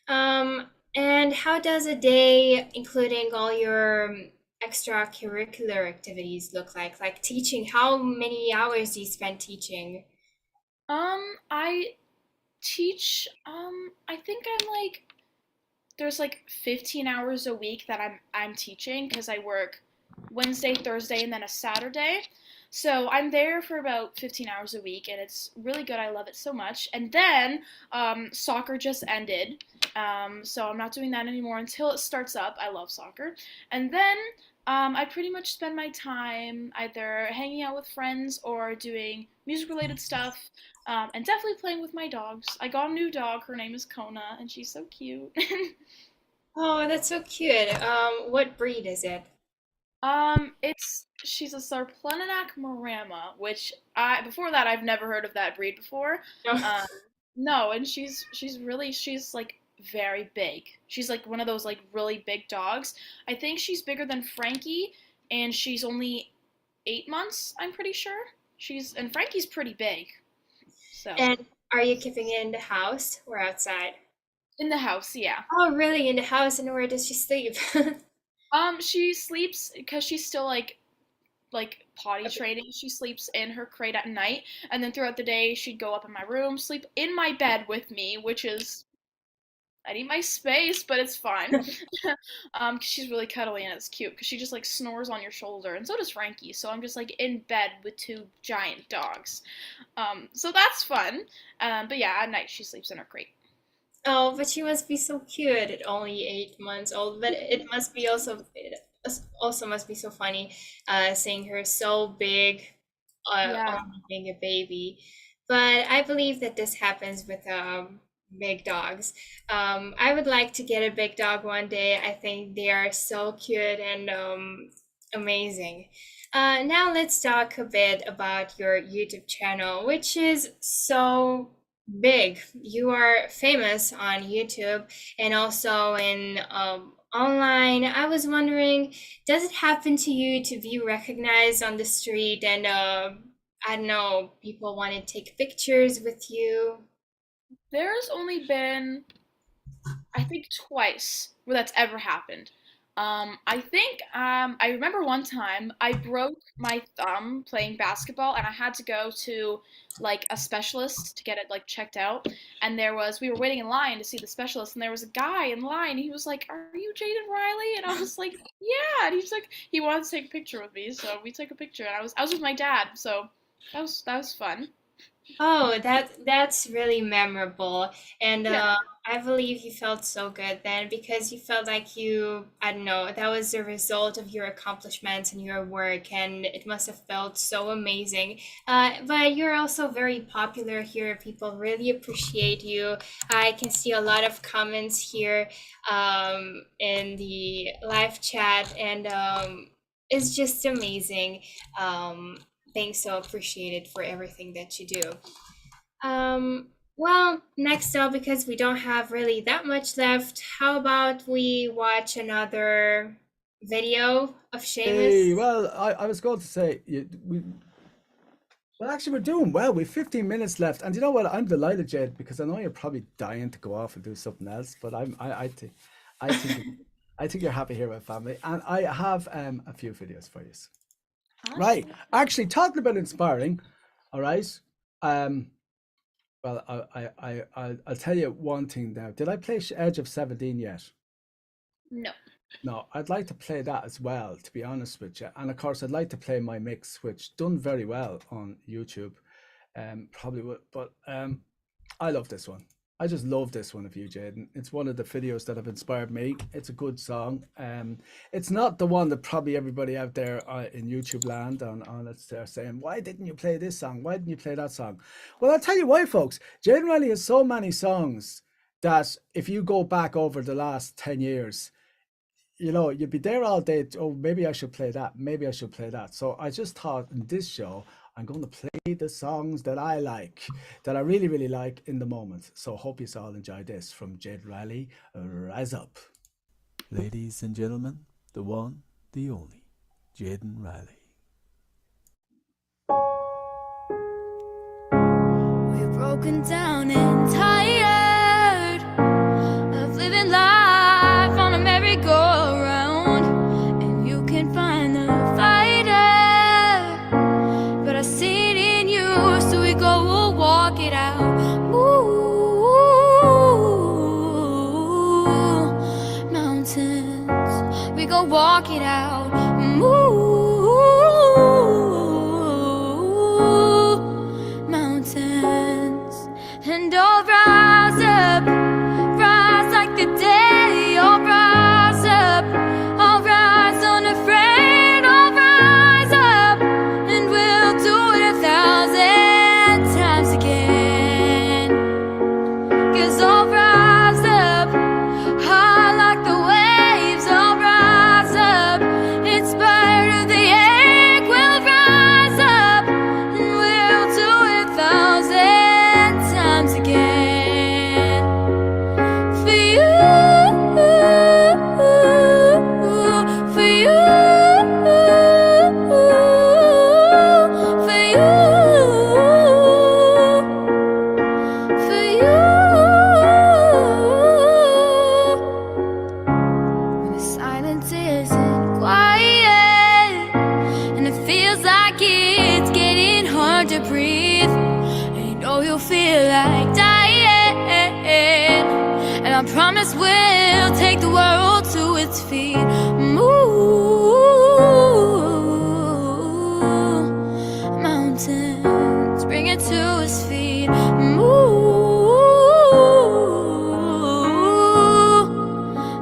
And how does a day, including all your extracurricular activities, look like? Like teaching, how many hours do you spend teaching? I teach I think I'm like there's like 15 hours a week that I'm teaching because I work Wednesday, Thursday, and then a Saturday. So I'm there for about 15 hours a week, and it's really good. I love it so much. And then soccer just ended, so I'm not doing that anymore until it starts up. I love soccer. And then I pretty much spend my time either hanging out with friends or doing music-related stuff, and definitely playing with my dogs. I got a new dog. Her name is Kona, and she's so cute. Oh, that's so cute. What breed is it? She's a Sarpleninac Marama, which I before that I've never heard of that breed before. No. No, and she's like very big. She's like one of those like really big dogs. I think she's bigger than Frankie, and she's only 8 months. I'm pretty sure. And Frankie's pretty big. So And are you keeping it in the house or outside? in the house, yeah. Oh, really? In the house? And where does she sleep? She sleeps because she's still like potty training. She sleeps in her crate at night, and then throughout the day she'd go up in my room, sleep in my bed with me, which is I need my space, but it's fine. 'Cause she's really cuddly and it's cute because she just like snores on your shoulder, and so does Frankie. So I'm just like in bed with 2 giant dogs. So that's fun. But yeah, at night she sleeps in her crate. Oh, but she must be so cute at only 8 months old. But it also must be so funny, seeing her so big, Yeah. only being a baby. But I believe that this happens with big dogs. I would like to get a big dog one day. I think they are so cute and amazing. Now let's talk a bit about your YouTube channel, which is so big. You are famous on YouTube and also in online. I was wondering, does it happen to you to be recognized on the street and I don't know, people want to take pictures with you? There's only been I think twice where that's ever happened. I think I remember one time I broke my thumb playing basketball and I had to go to like a specialist to get it like checked out. And we were waiting in line to see the specialist and there was a guy in line. He was like, "Are you Jadyn Rylee?" And I was like, "Yeah." And he's like, he wanted to take a picture with me, so we took a picture. And I was with my dad, so that was fun. Oh, that's really memorable. And Yeah. I believe you felt so good then because you felt like you, I don't know, that was the result of your accomplishments and your work, and it must have felt so amazing. But you're also very popular here. People really appreciate you. I can see a lot of comments here in the live chat, and it's just amazing. Thanks, so appreciated for everything that you do. Well, next up, because we don't have really that much left, how about we watch another video of Hey, Seamus? well, I was going to say, well, actually, we're doing well. We've 15 minutes left, and you know what? I'm delighted, Jade, because I know you're probably dying to go off and do something else. But I think, I think you're happy here with family, and I have a few videos for you. Right. Awesome. Actually, talking about inspiring, all right. Well, I'll tell you one thing now. Did I play Edge of 17 yet? No. No, I'd like to play that as well, to be honest with you. And of course, I'd like to play my mix, which done very well on YouTube. Probably would, but I love this one. I just love this one of you, Jadyn. It's one of the videos that have inspired me. It's a good song. It's not the one that probably everybody out there in YouTube land on it's there saying, why didn't you play this song? Why didn't you play that song? Well, I'll tell you why, folks. Jadyn Rylee has so many songs that if you go back over the last 10 years, you know, you'd be there all day. Oh, maybe I should play that. Maybe I should play that. So I just thought in this show, I'm going to play the songs that I like, that I really, really like in the moment. So hope you all enjoy this from Jadyn Rylee. Rise up. Ladies and gentlemen, the one, the only, Jadyn Rylee. We're broken down and tired of living life on a merry-go-round, and you can find the fighter, but I see it in you, so we go, we'll walk it out. Move mountains, we go walk it out. Move mountains, and I'll rise up, rise like the day. I'll rise up, I'll rise unafraid. I'll rise up, and we'll do it 1,000 times again. 'Cause I'll rise up, high like the waves. I'll rise up, in spite of the ache. We'll rise up, and we'll do it 1,000 times again. For you, for you, for you, for you. When the silence isn't quiet and it feels like it's getting hard to breathe, and you know you'll feel like dying, and I promise we'll take the world to its feet. Move mountains, bring it to its feet. Move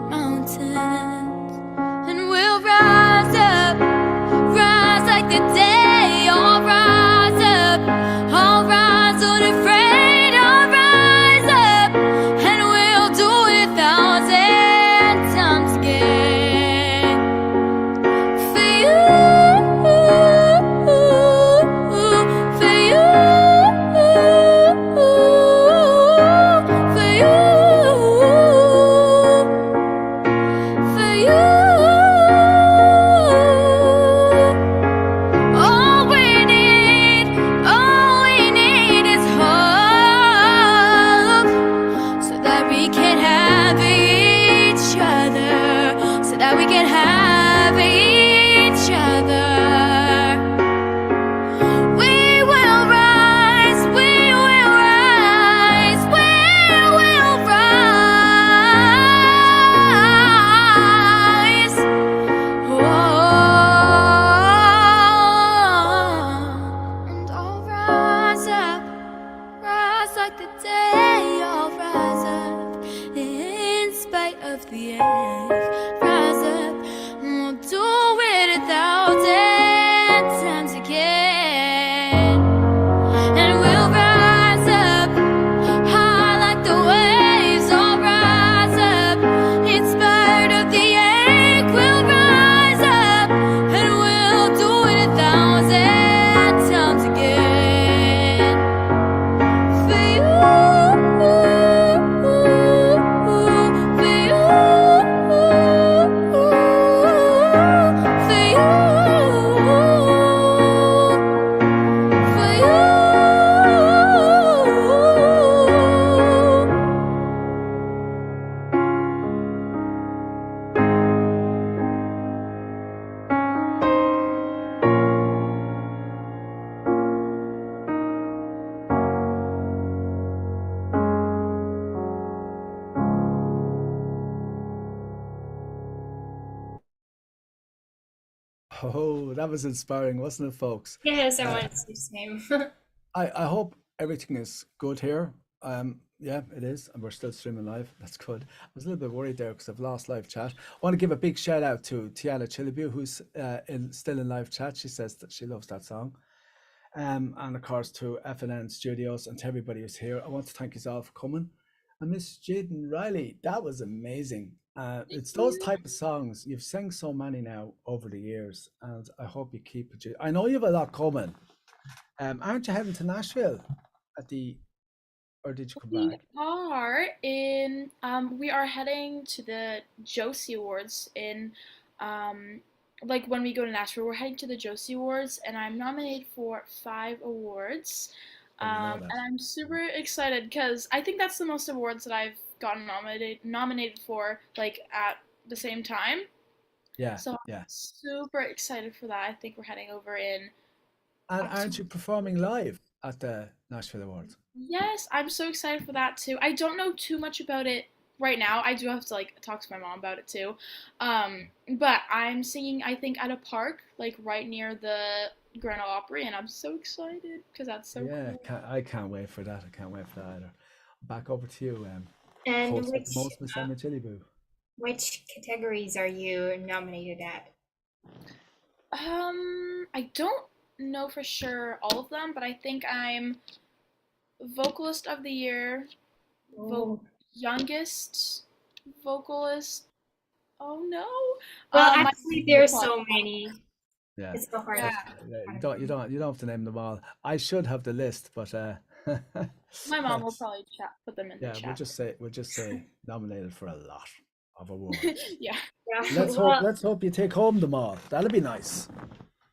mountains, and we'll rise up, rise like the day. I'll rise up, I'll rise unafraid. I'll rise up, and we'll do it 1,000 times again. can have each other. We will rise, we will rise, we will rise. And I'll rise up, rise like the day. I'll rise up in spite of the ache. Rise up, and we'll do it 1,000 times again. And we'll rise up high like the waves. I'll rise up in spite of the ache. We'll rise up and we'll do it 1,000 times again. For you, for you, for you, for you. Oh, that was inspiring, wasn't it, folks? Yes, I wanted to say the same. I hope everything is good here. Yeah, it is, and we're still streaming live. That's good. I was a little bit worried there because I've lost live chat. I want to give a big shout out to Ema Cilibiu, who's still in live chat. She says that she loves that song. And of course to FNN Studios and to everybody who's here. I want to thank you all for coming. And Miss Jadyn Rylee, that was amazing. It's those type of songs. You've sang so many now over the years, and I hope you keep it. I know you have a lot coming. Aren't you heading to Nashville or did you come We back? are in we are heading to the Josie Awards in like when we go to Nashville, we're heading to the Josie Awards and I'm nominated for 5 awards. I know that. And I'm super excited because I think that's the most awards that I've gotten nominated for like at the same time. Yeah, So I'm yeah. super excited for that. I think we're heading over in And aren't October. you performing live at the Nashville Awards? Yes, I'm so excited for that too. I don't know too much about it right now. I do have to like talk to my mom about it too. But I'm singing, I think, at a park, like right near the Grand Ole Opry, and I'm so excited because that's so Yeah, cool. I can't wait for that. I can't wait for that either. Back over to you, And host with the most, Miss Ema Cilibiu. which categories are you nominated at? I don't know for sure all of them, but I think I'm vocalist of the year, Oh. youngest vocalist. Oh no. Well, My actually, there's so many. Yeah. It's so hard. Yeah. You don't have to name them all. I should have the list, but My mom will probably put them in the yeah, chat. we'll just say nominated for a lot of awards. Yeah. Yeah. Let's hope you take home them all. That'll be nice.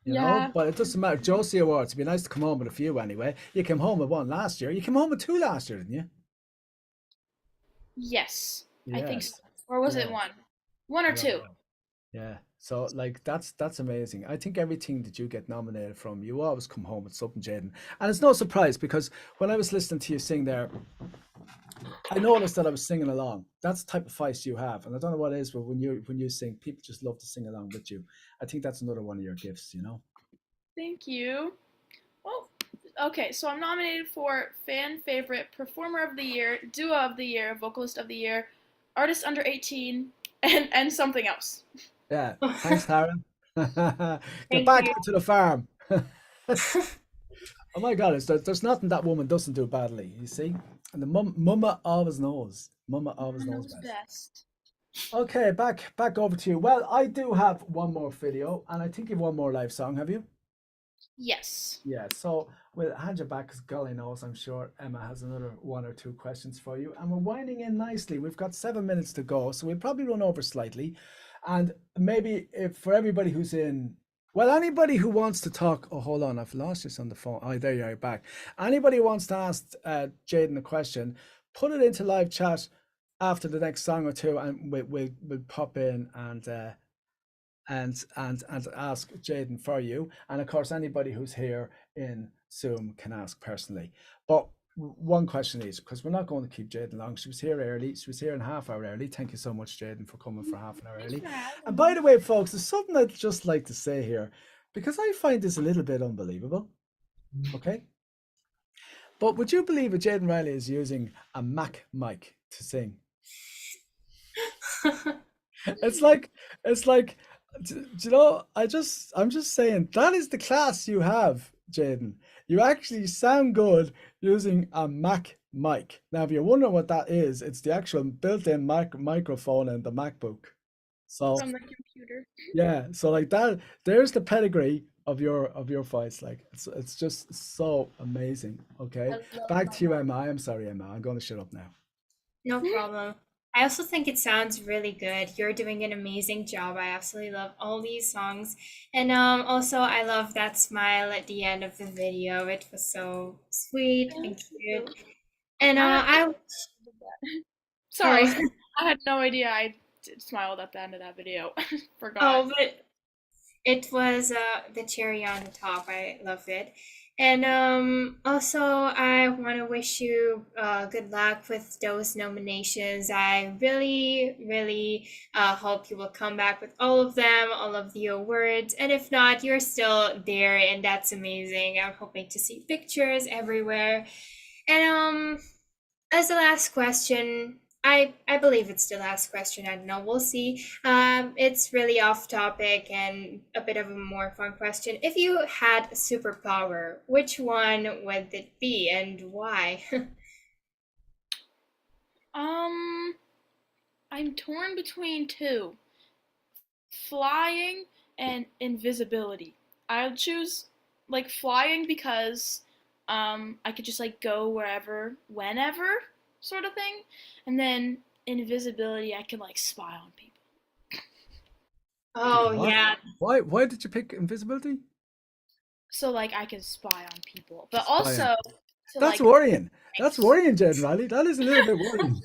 You know, Yeah. but it doesn't matter. Josie Awards, it'd be nice to come home with a few anyway. You came home with one last year. You came home with 2 last year, didn't you? Yes. I think Yes. so. Or was it Yeah. one? One or I don't two? know. Yeah. So like that's amazing. I think everything that you get nominated from, you always come home with something, Jadyn. And it's no surprise because when I was listening to you sing there, I noticed that I was singing along. That's the type of voice you have. And I don't know what it is, but when you sing, people just love to sing along with you. I think that's another one of your gifts, you know? Thank you. Well, okay, so I'm nominated for Fan Favorite, Performer of the Year, Duo of the Year, Vocalist of the Year, Artist Under 18, and something else. Yeah. Thanks, Tara. Get Thank back you. to the farm. Oh my God, there's nothing that woman doesn't do badly, you see? And the mama always knows. Mama always knows Knows best. best. Okay, back over to you. Well, I do have one more video, and I think you've one more live song, have you? Yes. Yeah, so we'll hand you back because golly knows I'm sure Emma has another 1 or 2 questions for you. And we're winding in nicely. We've got 7 minutes to go, so we'll probably run over slightly. And maybe if for everybody who's in, well, anybody who wants to talk, oh, hold on, I've lost this on the phone. Oh, there you are, back. Anybody who wants to ask Jadyn a question, put it into live chat after the next song or two, and we'll pop in and and ask Jadyn for you. And of course, anybody who's here in Zoom can ask personally. But one question is, because we're not going to keep Jadyn long. She was here early. She was here in half hour early. Thank you so much, Jadyn, for coming for half an hour early. And by the way, folks, there's something I'd just like to say here, because I find this a little bit unbelievable. Okay. But would you believe that Jadyn Rylee is using a Mac mic to sing? It's like, do you know, I'm just saying, that is the class you have, Jadyn. You actually sound good using a Mac mic. Now, if you're wondering what that is, it's the actual built-in microphone in the MacBook. So From the computer. yeah, so like that, there's the pedigree of your voice. Like it's just so amazing. Okay, back to you, Emma. I am sorry, Emma. I'm going to shut up now. No problem. I also think it sounds really good. You're doing an amazing job. I absolutely love all these songs. And also I love that smile at the end of the video. It was so sweet and cute. And Sorry, Oh. I had no idea I smiled at the end of that video. Forgot. Oh, but it was the cherry on the top. I love it. And also, I want to wish you good luck with those nominations. I really, really hope you will come back with all of them, all of the awards. And if not, you're still there, and that's amazing. I'm hoping to see pictures everywhere. And as the last question, I believe it's the last question. I don't know. We'll see. It's really off topic and a bit of a more fun question. If you had a superpower, which one would it be and why? I'm torn between two. Flying and invisibility. I'll choose like flying because I could just like go wherever, whenever, sort of thing. And then invisibility, I can like spy on people. Oh, What? yeah. Why did you pick invisibility? So like I can spy on people. But Spy on- also to, That's like, worrying. That's worrying, Jadyn Rylee. That is a little bit worrying.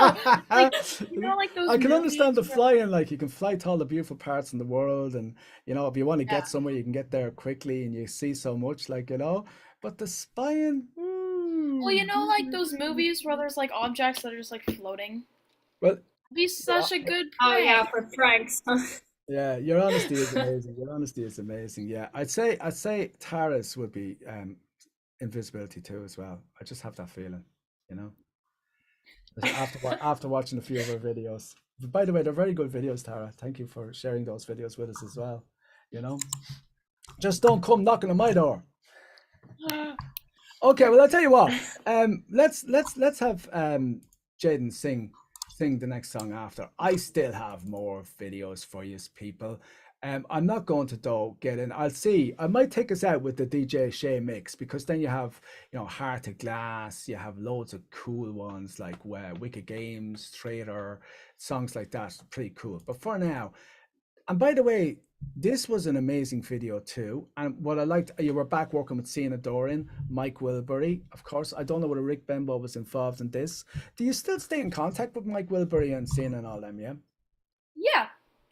No, you know, like those I can understand the movies where- flying, like you can fly to all the beautiful parts in the world, and you know, if you want to Yeah. get somewhere, you can get there quickly, and you see so much, like, you know. But the spying, Well, you know, like those movies where there's like objects that are just like floating. well, It'd be such a good Oh, yeah, prank. for pranks. yeah, your honesty is amazing. Your honesty is amazing. Yeah, I'd say Tara's would be invisibility too as well. I just have that feeling, you know. After watching a few of her videos. By the way, they're very good videos, Tara. Thank you for sharing those videos with us as well. You know, just don't come knocking on my door. Okay, well, I'll tell you what. Let's have Jadyn sing the next song after. I still have more videos for you people. I'm not going to though get in. I'll see. I might take us out with the DJ Shay mix, because then you have, you know, Heart of Glass. You have loads of cool ones like Wicked Games, Trader, songs like that. Pretty cool. But for now, and by the way, this was an amazing video too. And what I liked, you were back working with Sienna Doran, Mike Wilbury, of course. I don't know whether Rick Benbow was involved in this. Do you still stay in contact with Mike Wilbury and Sienna and all them? Yeah. Yeah,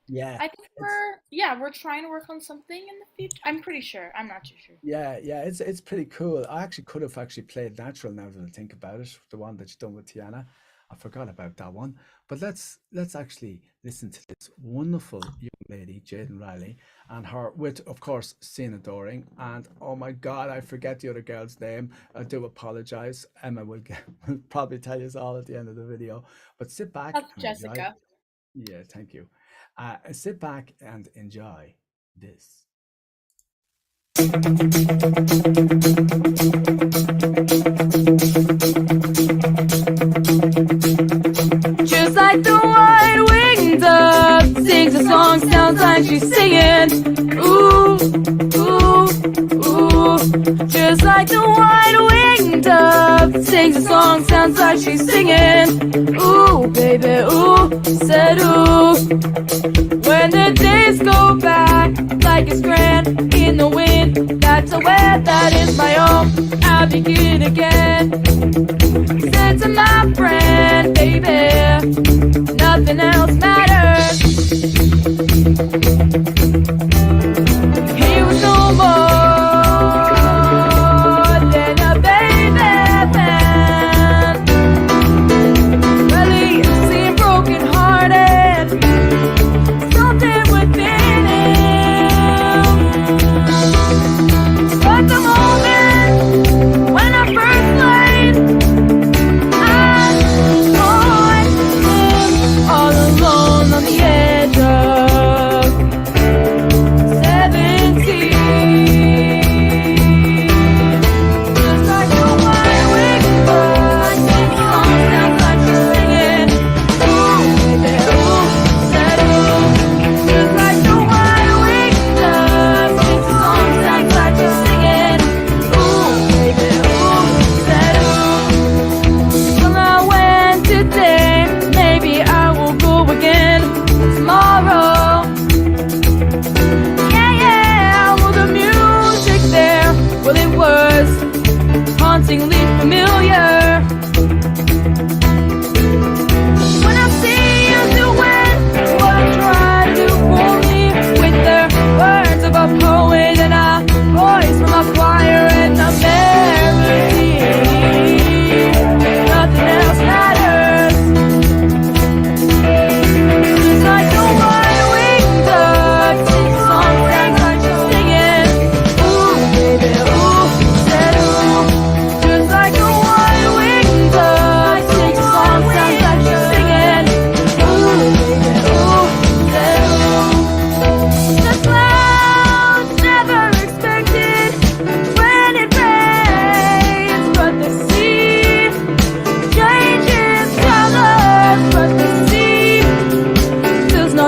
Yeah. I think we're trying to work on something in the future. I'm pretty sure. I'm not too sure. Yeah, it's pretty cool. I actually could have played Natural now that I think about it, the one that you done with Tiana. I forgot about that one. But let's actually listen to this wonderful young lady, Jadyn Rylee, and her with, of course, Sienna Doring. And oh my God, I forget the other girl's name. I do apologize. Emma will probably tell you all at the end of the video. But sit back. That's and enjoy. Jessica. Yeah, thank you. Sit back and enjoy this. Just like the white-winged dove sings a song, sounds like she's singing. Ooh, ooh, ooh. Just like the white-winged dove sings a song, sounds like she's singing. Ooh, baby, ooh, said ooh. When the days go by like a strand in the wind, that's a word that is my own. I'll begin again. Said to my friend, baby, nothing else matters.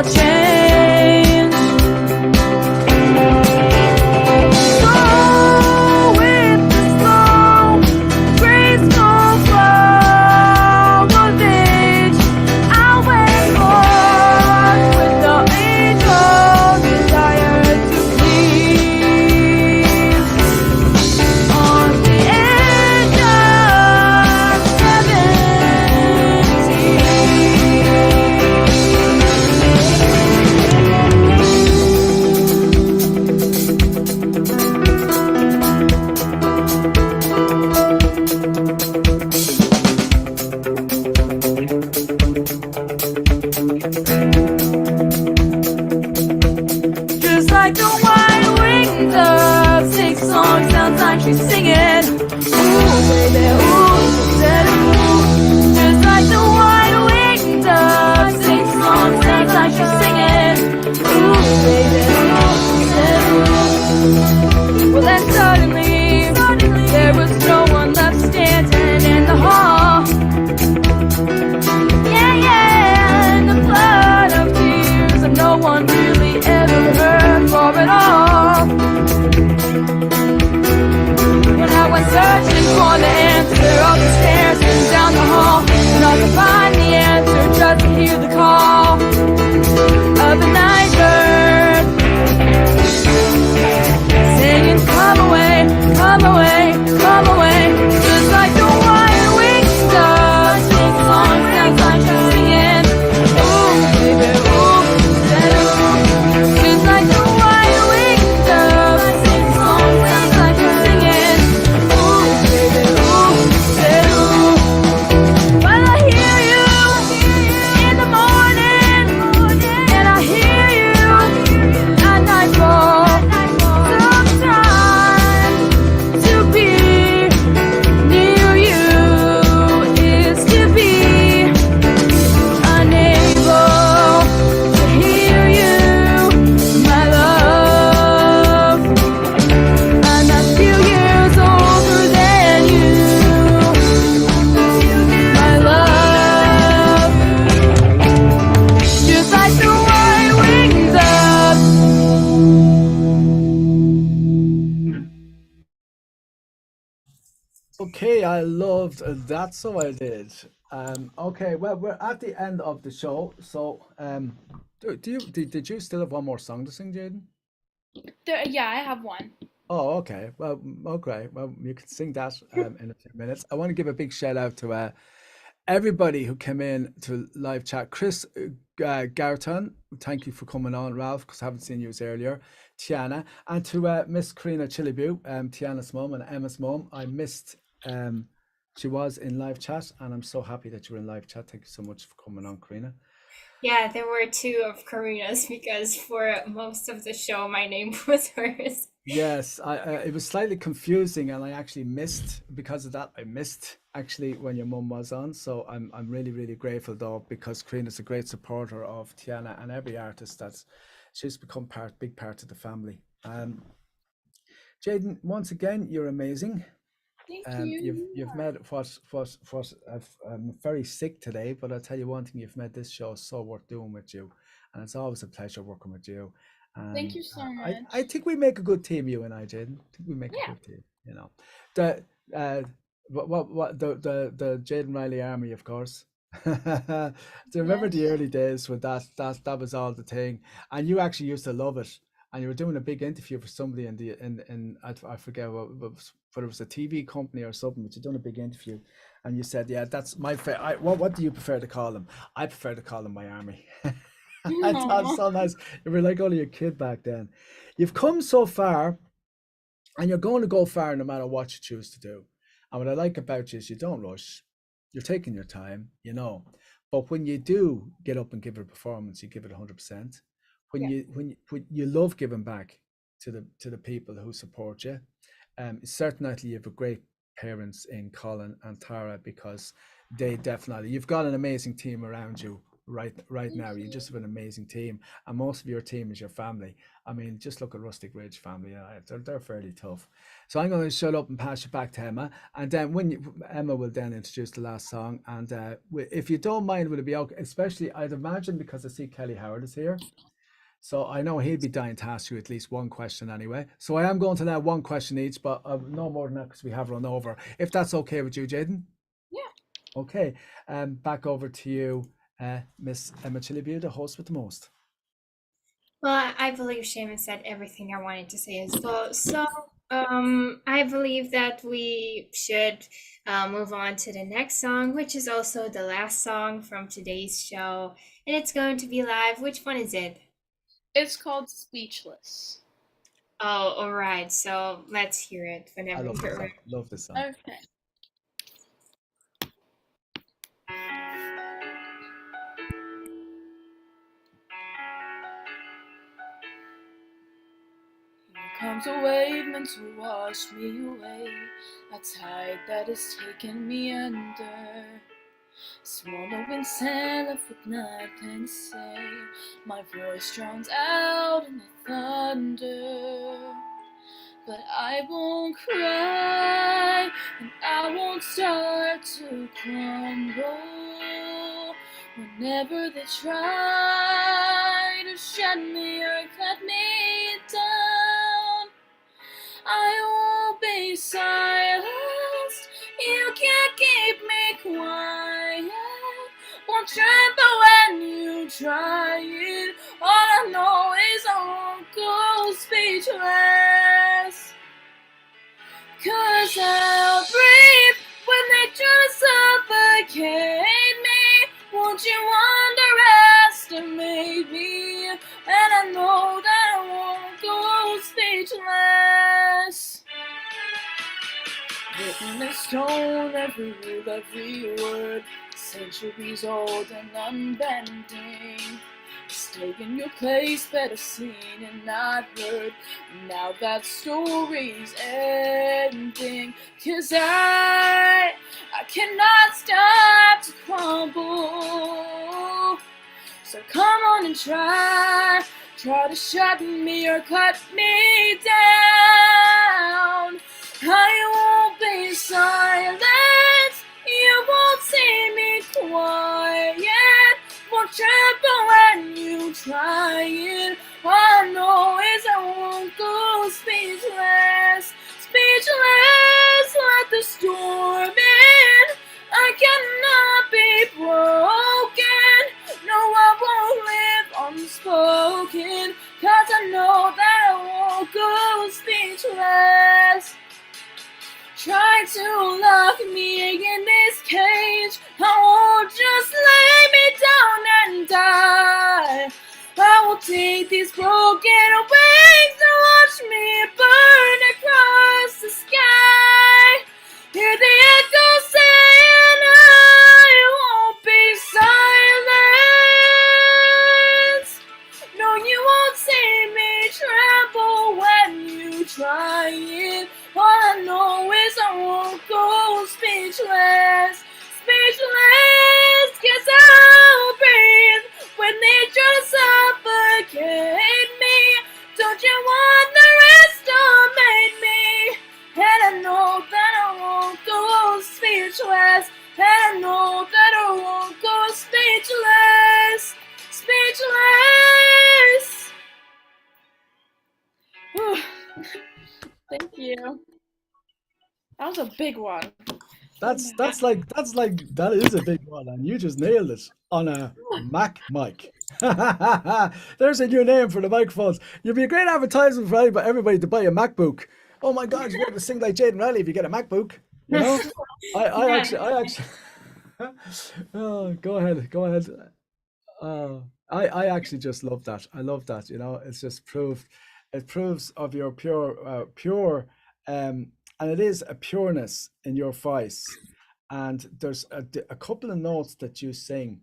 all change. So with the slow, graceful flow of age, I'll wait forth with the angel desire to please. On the edge of 17. Just like the white wings of six songs, sounds like she's singing. Ooh, baby, ooh, said ooh. Just like the white wings of six songs, sounds like she's singing. Ooh, baby, ooh, said ooh. Well, then suddenly there was no one left standing in the hall. Yeah, yeah, and the flood of tears and no one really ever heard for it all. When I went searching for the answer up the stairs and down the hall, and I could find the answer just to hear the call of the night bird singing, come away, come away, come away. Just like the white wings of six songs, sounds like she's singing. Ooh, baby, ooh, said ooh. Just like the white wings of six songs, sounds like she's singing. Ooh, baby, ooh, said ooh. Well, I hear you in the morning, and I hear you at nightfall. Sometimes to be near you is to be unable to hear you, my love. I'm a few years older than you, my love. Just like the white wings of Okay, I loved that, so I did. Okay, well, we're at the end of the show, so did you still have one more song to sing, Jadyn? Yeah, I have one. Oh, okay. Well, okay. Well, you can sing that in a few minutes. I want to give a big shout out to everybody who came in to live chat. Chris Garton, thank you for coming on, Ralph, because I haven't seen you earlier. Tiana, and to Miss Karina Chilibu, Tiana's mum and Emma's mum. I missed. She was in live chat, and I'm so happy that you were in live chat. Thank you so much for coming on, Karina. Yeah, there were two of Karina's because for most of the show, my name was hers. Yes, it was slightly confusing, and I actually missed because of that. I missed actually when your mum was on, so I'm really grateful though, because Karina's a great supporter of Tiana and every artist that she's become big part of the family. Jadyn, once again, you're amazing. Thank you. You've made I'm very sick today, but I'll tell you one thing: you've made this show so worth doing with you, and it's always a pleasure working with you. Thank you so much. I think we make a good team, you and I, Jadyn. I think we make a good team. You know, the the Jadyn Rylee Army, of course. Do you remember the early days when that was all the thing, and you actually used to love it, and you were doing a big interview for somebody in I forget whether it was a TV company or something, but you done a big interview, and you said, yeah, that's my favorite. What do you prefer to call them? I prefer to call them my army. I thought it was so nice. You were like only a kid back then. You've come so far, and you're going to go far no matter what you choose to do. And what I like about you is you don't rush. You're taking your time, you know. But when you do get up and give a performance, you give it 100%. When you love giving back to the people who support you. Certainly you have a great parents in Colin and Tara, because they definitely, you've got an amazing team around you right now. You just have an amazing team, and most of your team is your family. I mean, just look at Rustic Ridge family. They're fairly tough. So I'm going to shut up and pass you back to Emma, and then Emma will then introduce the last song. And if you don't mind, will it be okay? Especially, I'd imagine, because I see Kelly Howard is here. So I know he'd be dying to ask you at least one question anyway. So I am going to now one question each, but no more than that because we have run over. If that's okay with you, Jadyn? Yeah. Okay. Back over to you, Miss Ema Cilibiu, the host with the most. Well, I believe Seamus said everything I wanted to say as well. So, I believe that we should move on to the next song, which is also the last song from today's show, and it's going to be live. Which one is it? It's called Speechless. Oh, all right. So let's hear it I whenever love this you're song. ready. Love this song. Okay. Here comes a wave meant to wash me away, a tide that has taken me under. Swallowing sand left with nothing to say, my voice drowns out in the thunder. But I won't cry, and I won't start to crumble. Whenever they try to shut me or cut me down, I won't be silenced. You can't keep me quiet. Won't tremble when you try it. All I know is I won't go speechless. 'Cause I'll breathe when they try to suffocate me. Won't you underestimate me? And I know that I won't go speechless. Written in stone, every rule, every word, centuries old and unbending. Stay in your place, better seen and not heard. Now that story's ending. 'Cause I cannot stop to crumble. So come on and try to shut me or cut me down. I won't be silent, you won't see me quiet. Won't tremble when you try it. All I know is I won't go speechless. Speechless like the storm in. I cannot be broken. No, I won't live unspoken. 'Cause I know that I won't go speechless. Try to lock me in this cage. I won't just lay me down and die. I will take these broken wings and watch me burn across the sky. Hear the echoes saying I won't be silenced. No, you won't see me tremble when you try it. All I know is I won't go speechless. Speechless, 'cause I'll breathe when they try to suffocate me. Don't you underestimate me? And I know that I won't go speechless. And I know that I won't go speechless. Speechless. Thank you. That was a big one. That is a big one, and you just nailed it on a Mac mic. There's a new name for the microphones. You'd be a great advertisement for everybody to buy a MacBook. Oh my God, you'll be able to sing like Jadyn Rylee if you get a MacBook. You know, I actually. Oh, go ahead. I actually just love that. I love that. You know, it's just it proves of your pure, and it is a pureness in your voice. And there's a couple of notes that you sing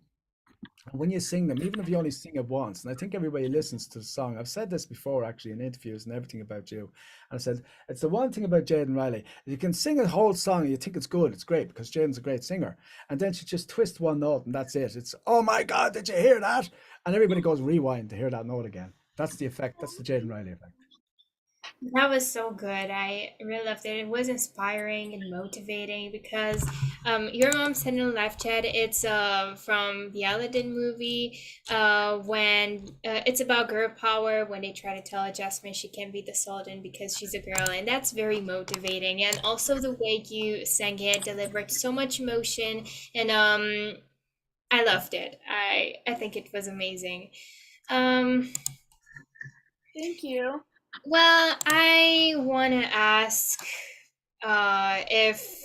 when you sing them, even if you only sing it once, and I think everybody listens to the song. I've said this before, actually, in interviews and everything about you. And I said, it's the one thing about Jadyn Rylee. You can sing a whole song and you think it's good, it's great, because Jadyn's a great singer. And then she just twists one note and that's it. It's, oh my God, did you hear that? And everybody goes rewind to hear that note again. That's the effect. That's the Jadyn Rylee effect. That was so good. I really loved it. It was inspiring and motivating because Your Mom Said in the Live Chat, it's from the Aladdin movie when it's about girl power when they try to tell Jasmine she can't be the Sultan because she's a girl, and that's very motivating. And also the way you sang it delivered so much emotion, and I loved it. I think it was amazing. Thank you. Well, I want to ask if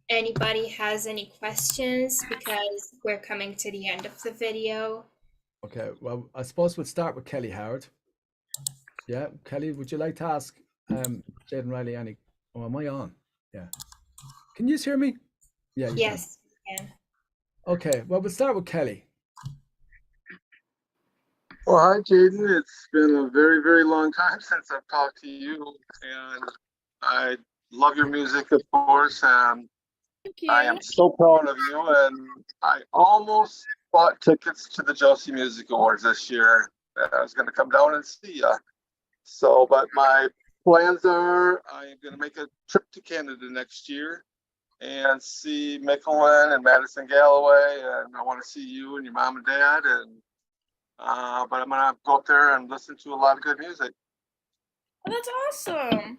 anybody has any questions because we're coming to the end of the video. Okay, well, I suppose we'll start with Kelly Howard. Yeah, Kelly, would you like to ask Jadyn Rylee any? Oh, am I on? Yeah. Can you hear me? Yeah. You Yes, you can. can. Okay, well, we'll start with Kelly. Well, hi, Jadyn. It's been a very, very long time since I've talked to you, and I love your music, of course. Thank you. I am so proud of you, and I almost bought tickets to the Josie Music Awards this year. I was going to come down and see you. So, but my plans are I'm going to make a trip to Canada next year and see Micklin and Madison Galloway, and I want to see you and your mom and dad, and but I'm gonna go up there and listen to a lot of good music. Oh, that's awesome.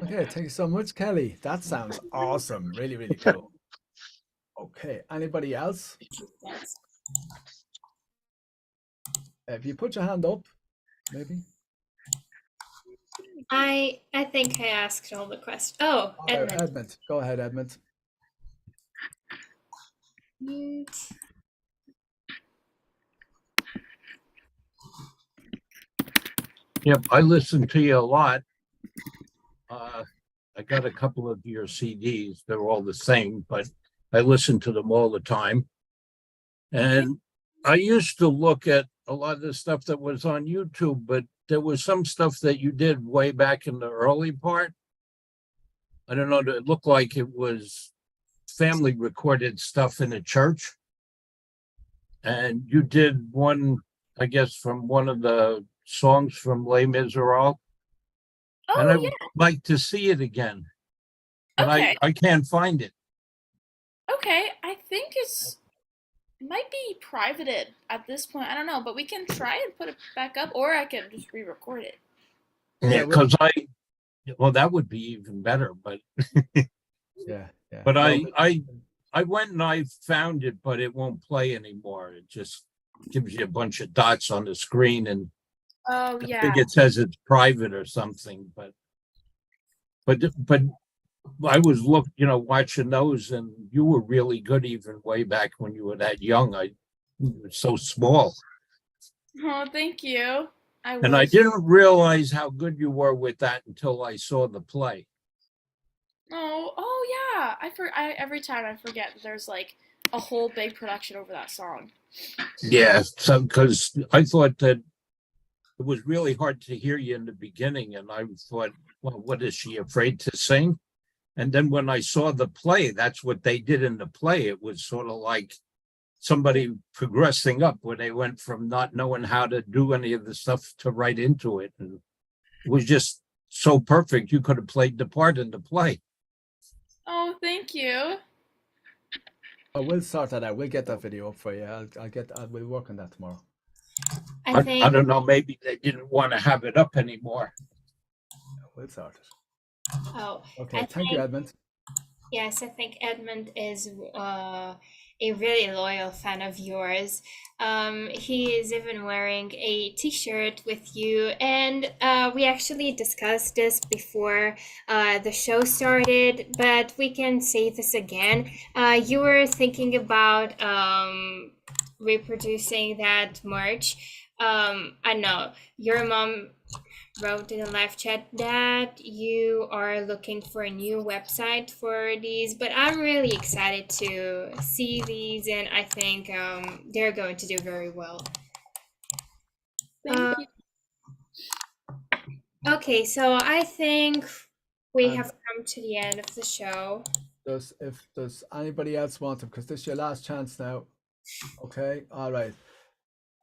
Okay, thank you so much, Kelly. That sounds awesome. Really, really cool. Okay, anybody else? If you put your hand up, maybe. I think I asked all the questions. Oh, Edmund. Edmund. Go ahead, Edmund. Mute. Yep, I listen to you a lot. I got a couple of your CDs. They're all the same, but I listen to them all the time. And I used to look at a lot of the stuff that was on YouTube, but there was some stuff that you did way back in the early part. I don't know, it looked like it was family recorded stuff in a church. And you did one, I guess, from one of the songs from Les Miserables. Oh, And I yeah. would like to see it again. But Okay. I can't find it. Okay, I think it might be privated at this point. I don't know, but we can try and put it back up, or I can just re-record it. Yeah, because well, that would be even better. But Yeah. but Well, I went and I found it, but it won't play anymore. It just gives you a bunch of dots on the screen, and Oh, I yeah. think it says it's private or something. But I was watching those, and you were really good even way back when you were that young. You were so small. Oh, thank you. And I didn't realize how good you were with that until I saw the play. Oh yeah. Every time I forget that there's like a whole big production over that song. Yeah, so because I thought that it was really hard to hear you in the beginning, and I thought, well, what is she afraid to sing? And then when I saw the play, that's what they did in the play. It was sort of like somebody progressing up, where they went from not knowing how to do any of the stuff to right into it. And it was just so perfect. You could have played the part in the play. Oh, thank you. we'll sort that out. We'll get that video up for you. We'll work on that tomorrow. I think I don't know, maybe they didn't want to have it up anymore. We'll sort it. oh, Okay, I thank you, think- Edmund. yes, I think Edmund is a really loyal fan of yours. He is even wearing a t-shirt with you, and we actually discussed this before the show started, but we can say this again. You were thinking about reproducing that merch I know your mom wrote in the live chat that you are looking for a new website for these, but I'm really excited to see these, and I think they're going to do very well. Thank you. Okay, so I think we And have come to the end of the show. does anybody else want them? Because this is your last chance now. Okay, all right.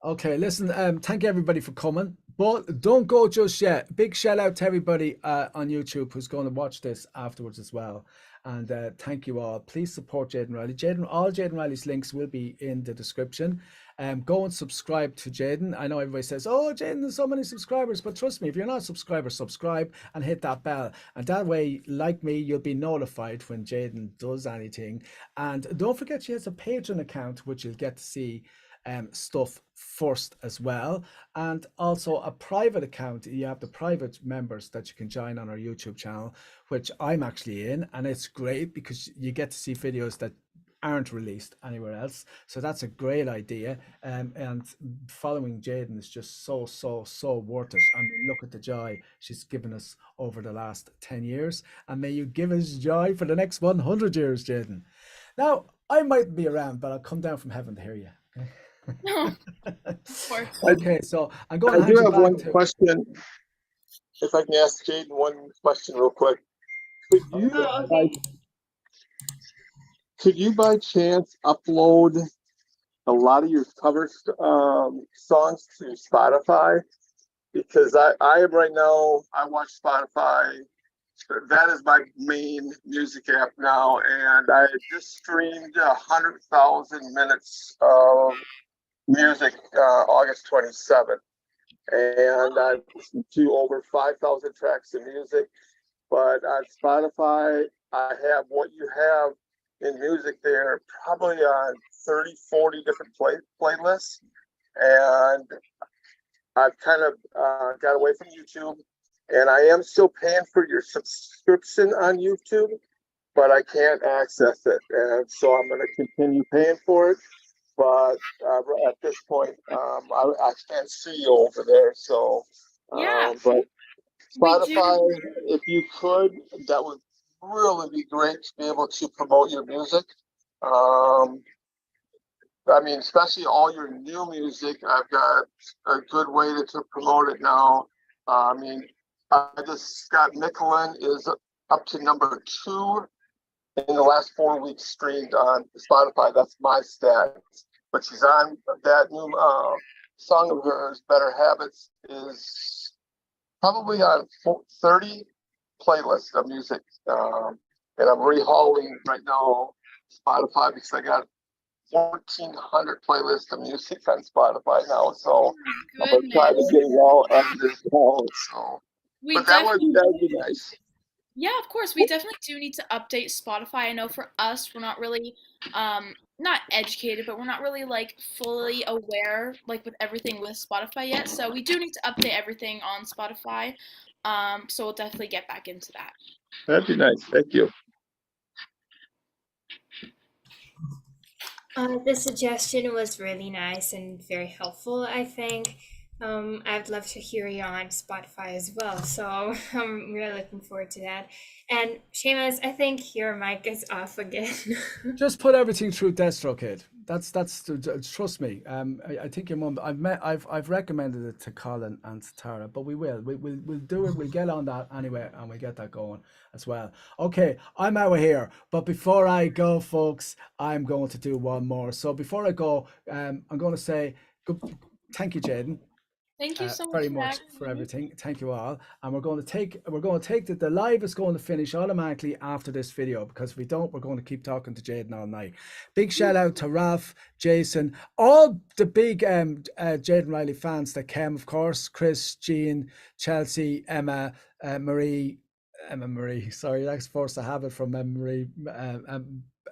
Okay, listen, thank everybody for coming, but don't go just yet. Big shout out to everybody on YouTube who's going to watch this afterwards as well. And thank you all. Please support Jadyn Rylee. All Jadyn Rylee's links will be in the description. Go and subscribe to Jadyn. I know everybody says, oh, Jadyn, there's so many subscribers, but trust me, if you're not a subscriber, subscribe and hit that bell. And that way, like me, you'll be notified when Jadyn does anything. And don't forget she has a Patreon account, which you'll get to see stuff first as well, and also a private account. You have the private members that you can join on our YouTube channel, which I'm actually in, and it's great because you get to see videos that aren't released anywhere else. So that's a great idea. And following Jadyn is just so worth it. I mean, look at the joy she's given us over the last 10 years, and may you give us joy for the next 100 years, Jadyn. Now, I might be around, but I'll come down from heaven to hear you. Of course. Okay, so I'm going to I hand do you have back one to. question. If I can ask Jadyn one question real quick. Could you, Oh, okay. could you by chance upload a lot of your cover songs to Spotify? Because I am right now, I watch Spotify. That is my main music app now, and I just streamed 100,000 minutes of music August 27th, and I've listened to over 5,000 tracks of music. But on Spotify, I have what you have in music there, probably on 30, 40 different playlists, and I've kind of got away from YouTube. And I am still paying for your subscription on YouTube, but I can't access it. And so I'm going to continue paying for it. But at this point, I can't see you over there. So, Yeah. but We do. Spotify, if you could, that would really be great to be able to promote your music. I mean, especially all your new music, I've got a good way to promote it now. I mean, I just got Michelin is up to number 2 in the last 4 weeks streamed on Spotify. That's my stats. But she's on that new song of hers, Better Habits, is probably on 30 playlists of music. And I'm rehauling right now Spotify because I got 1,400 playlists of music on Spotify now. So I'm going to try to get it all edited down. So. But that would be nice. Yeah, of course. We definitely do need to update Spotify. I know for us, we're not really not educated, but we're not really like fully aware like with everything with Spotify yet. So we do need to update everything on Spotify. So we'll definitely get back into that. That'd be nice. Thank you. The suggestion was really nice and very helpful, I think. I'd love to hear you on Spotify as well, so I'm really looking forward to that. And Seamus, I think your mic is off again. Just put everything through DestroKid. That's trust me. I think your mum. I've recommended it to Colin and to Tara, but we'll do it. We'll get on that anyway, and we'll get that going as well. Okay, I'm out of here. But before I go, folks, I'm going to do one more. So before I go, I'm going to say thank you, Jadyn. Thank you so very much for everything. Thank you all. And we're going to take the live is going to finish automatically after this video, because if we don't, we're going to keep talking to Jadyn all night. Big shout out to Ralph, Jason, all the big Jadyn Rylee fans that came, of course, Chris, Jean, Chelsea, Emma Marie, sorry, that's forced to have it from Emma Marie,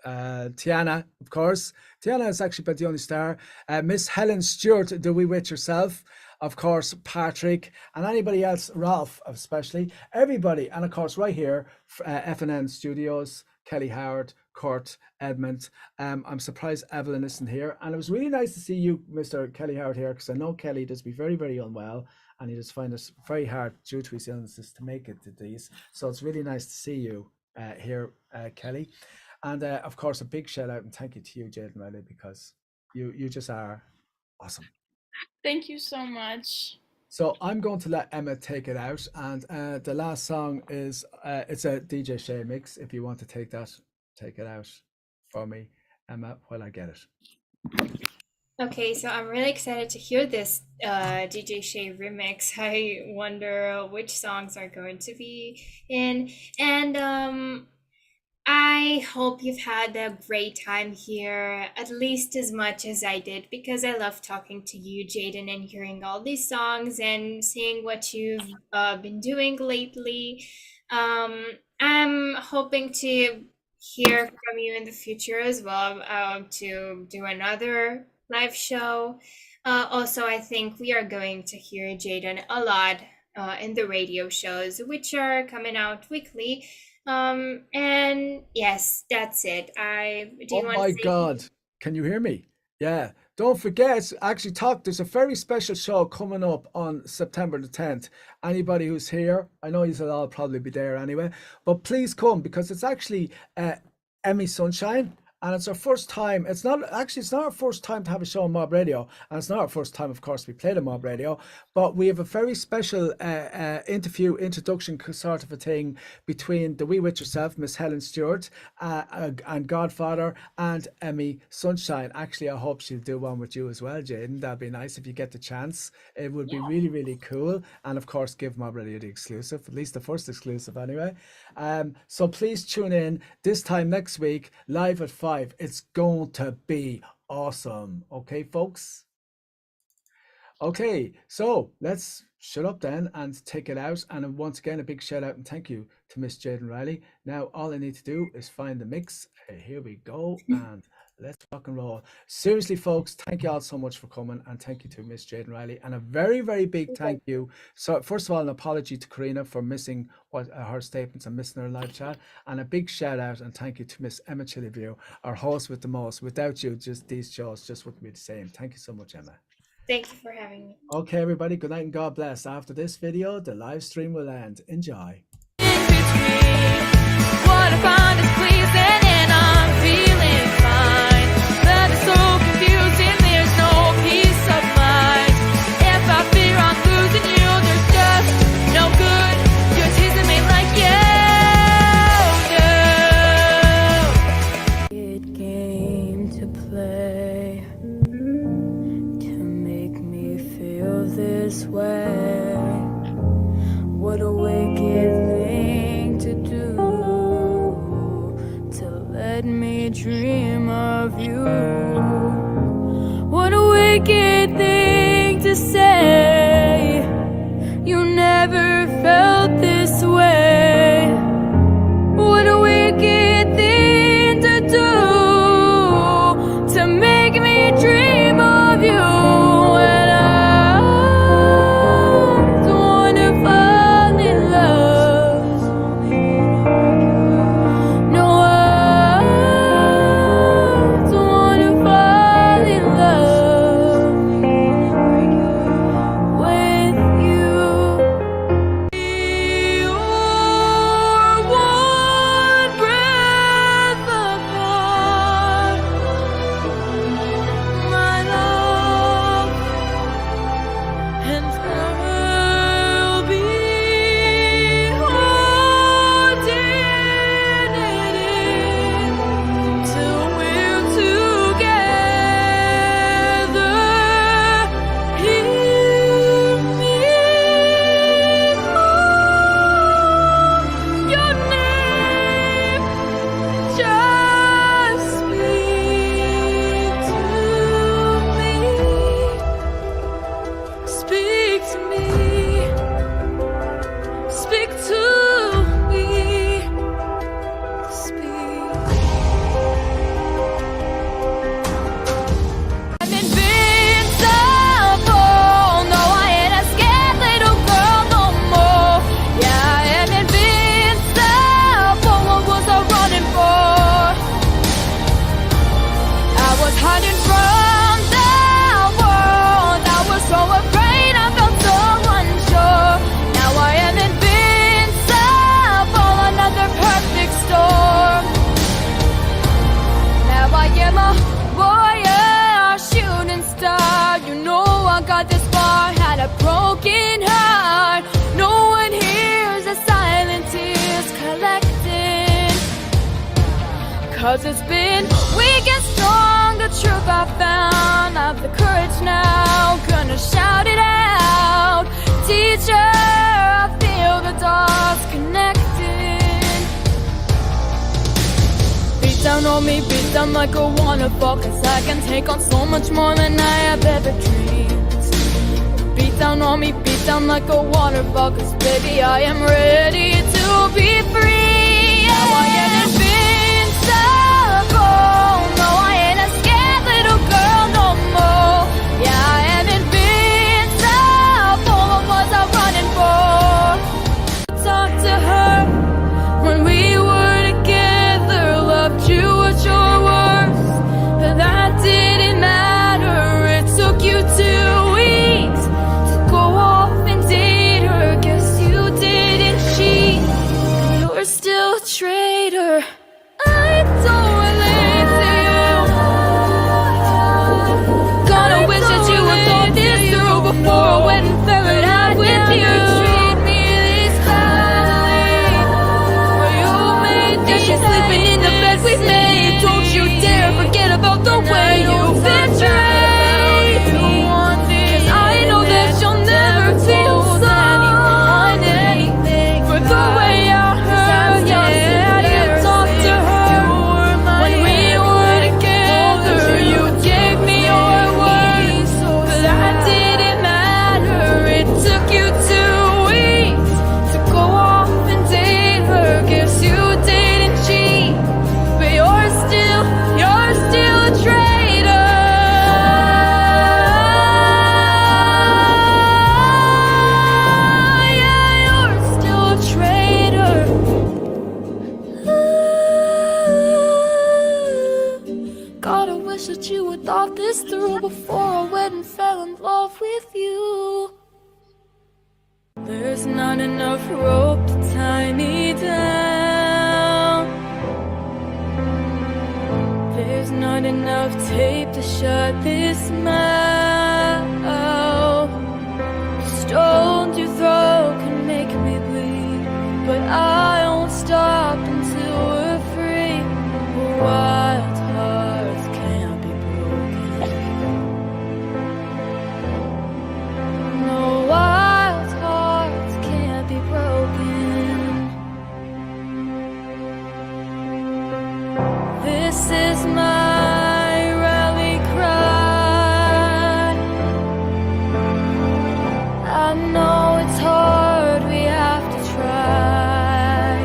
Tiana, of course. Tiana is actually about the only star. Miss Helen Stewart, the wee witch herself. Of course, Patrick, and anybody else, Ralph especially, everybody. And of course, right here, FNN Studios, Kelly Howard, Kurt, Edmund. I'm surprised Evelyn isn't here. And it was really nice to see you, Mr. Kelly Howard, here, because I know Kelly does be very, very unwell, and he just find it very hard due to his illnesses to make it to these. So it's really nice to see you here, Kelly. And of course, a big shout out and thank you to you, Jadyn Rylee, because you just are awesome. Thank you so much. So I'm going to let Emma take it out, and the last song is it's a DJ Shay mix. If you want to take it out for me, Emma, while I get it. Okay, so I'm really excited to hear this DJ Shay remix. I wonder which songs are going to be in, and I hope you've had a great time here, at least as much as I did, because I love talking to you, Jadyn, and hearing all these songs and seeing what you've been doing lately. I'm hoping to hear from you in the future as well, to do another live show. Also, I think we are going to hear Jadyn a lot in the radio shows, which are coming out weekly. And yes, that's it. Oh my God, can you hear me? Yeah, don't forget, actually there's a very special show coming up on September the 10th. Anybody who's here, I know you'll all probably be there anyway, but please come, because it's actually Emmy Sunshine. And it's our first time. It's not our first time to have a show on Mob Radio, and it's not our first time, of course, we played on Mob Radio. But we have a very special introduction sort of a thing between the wee witch herself, Miss Helen Stewart, and Godfather, and Emmy Sunshine. Actually, I hope she'll do one with you as well, Jadyn. That'd be nice if you get the chance. It would be really, really cool. And of course, give Mob Radio the exclusive, at least the first exclusive anyway. So please tune in this time next week, live at 5. It's going to be awesome. Okay, folks? Okay, so let's shut up then and take it out. And once again, a big shout out and thank you to Miss Jadyn Rylee. Now, all I need to do is find the mix. Here we go. And let's rock and roll. Seriously, folks, thank you all so much for coming, and thank you to Miss Jadyn Rylee, and a very, very big thank you. So first of all, an apology to Karina for missing her statements and missing her live chat, and a big shout out and thank you to Miss Ema Cilibiu, our host with the most. Without you, these shows just wouldn't be the same. Thank you so much, Emma. Thank you for having me. Okay, everybody, good night and God bless. After this video, the live stream will end. Enjoy. What I find is pleasing and I'm feeling fine. Love is so confusing, there's no peace of mind. If I fear I'm losing you, there's just no good. You're teasing me like you do. It came to play to make me feel this way. What a wicked thing to do, to let me dream of you. What a wicked thing to say. You never felt this way. What a wicked thing to do, to make me dream of you. And I don't wanna fall in love. No, I don't wanna fall in love with you. You're one breath apart, my love, and I'll be holding it in till we're together. Hear me call your name, just speak to me. Speak to me. Speak to me. Speak. I'm invincible. No, I ain't a scared little girl no more. Yeah, I am invincible. What was I running for? I got this far, had a broken heart. No one hears the silent tears collecting. Cause it's been weak and strong, the truth I found. I've the courage now, gonna shout it out. Teacher, I feel the dots connecting. Beat down on me, beat down like a waterfall. Cause I can take on so much more than I have ever dreamed. Beat down on me, beat down like a waterfall. Cause baby, I am ready to be free. Now I am invincible. No, I ain't a scared little girl no more. Yeah, I am invincible. What was I running for? Talk to her when we were together. Loved you at your worst, but that didn't matter. It took you 2 weeks to go off and date her. Guess you didn't cheat. You're still a traitor. I don't relate to you. Gonna wish that you would thought this through before I went and fell in love with you. Treat me this badly. Were you made me sleeping in the bed we made? Don't you dare forget about the way you betrayed me. Cause I know that you'll never feel sorry for the way I hurt. Yeah, you talked to her when we were together. You gave me your words, but that didn't matter. It took you 2 weeks to go off and date her. Guess you didn't cheat, but you're still a traitor. Yeah, you're still a traitor. God, I wish that you would thought this through before I went and fell in love with you. There's not enough rope to tie me down. There's not enough tape to shut this mouth. The stones you throw can make me bleed, but I won't stop until we're free. Wild hearts can't be broken. No, wild hearts can't be broken. This is my rally cry. I know it's hard, we have to try.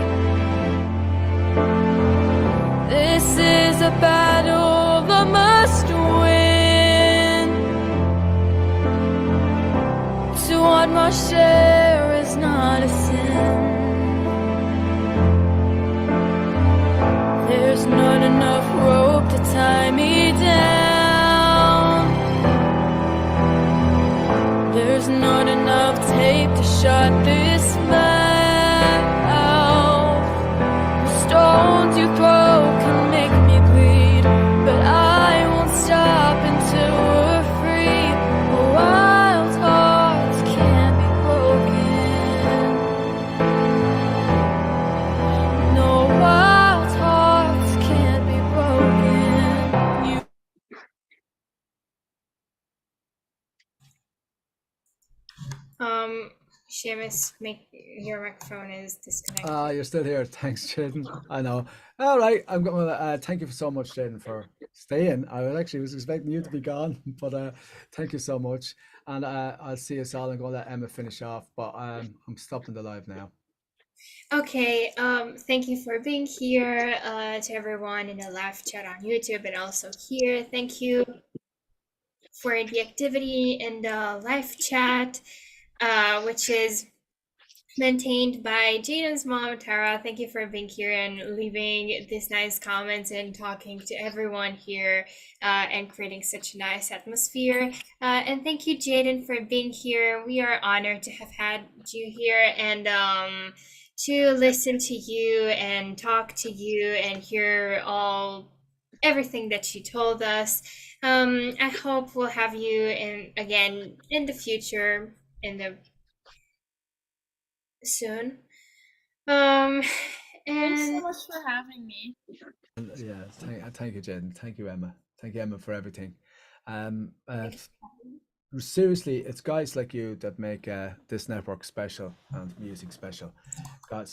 This is a battle I must win. To want my share is not a sin. There's not enough rope to tie me down. There's not enough tape to shut this mouth. The stones you throw can make me bleed, but I won't stop until we're free. Wild hearts can't be broken. No, wild hearts can't be broken. You Seamus, your microphone is disconnected. You're still here. Thanks, Jadyn. I know. All right. I'm going to thank you so much, Jadyn, for staying. I was expecting you to be gone, but thank you so much. And I'll see us all. I'm going to let Emma finish off, but I'm stopping the live now. Okay, thank you for being here, to everyone in the live chat on YouTube and also here. Thank you for the activity in the live chat, which is maintained by Jadyn's mom, Tara. Thank you for being here and leaving these nice comments and talking to everyone here, and creating such a nice atmosphere. And thank you, Jadyn, for being here. We are honored to have had you here and to listen to you and talk to you and hear everything that you told us. I hope we'll have you again in the future, in the soon. Thanks so And much for having me. Yeah, thank you, Jadyn. Thank you, Emma. Thank you, Emma, for everything. Um, uh, Seriously, it's guys like you that make this network special and music special. Guys,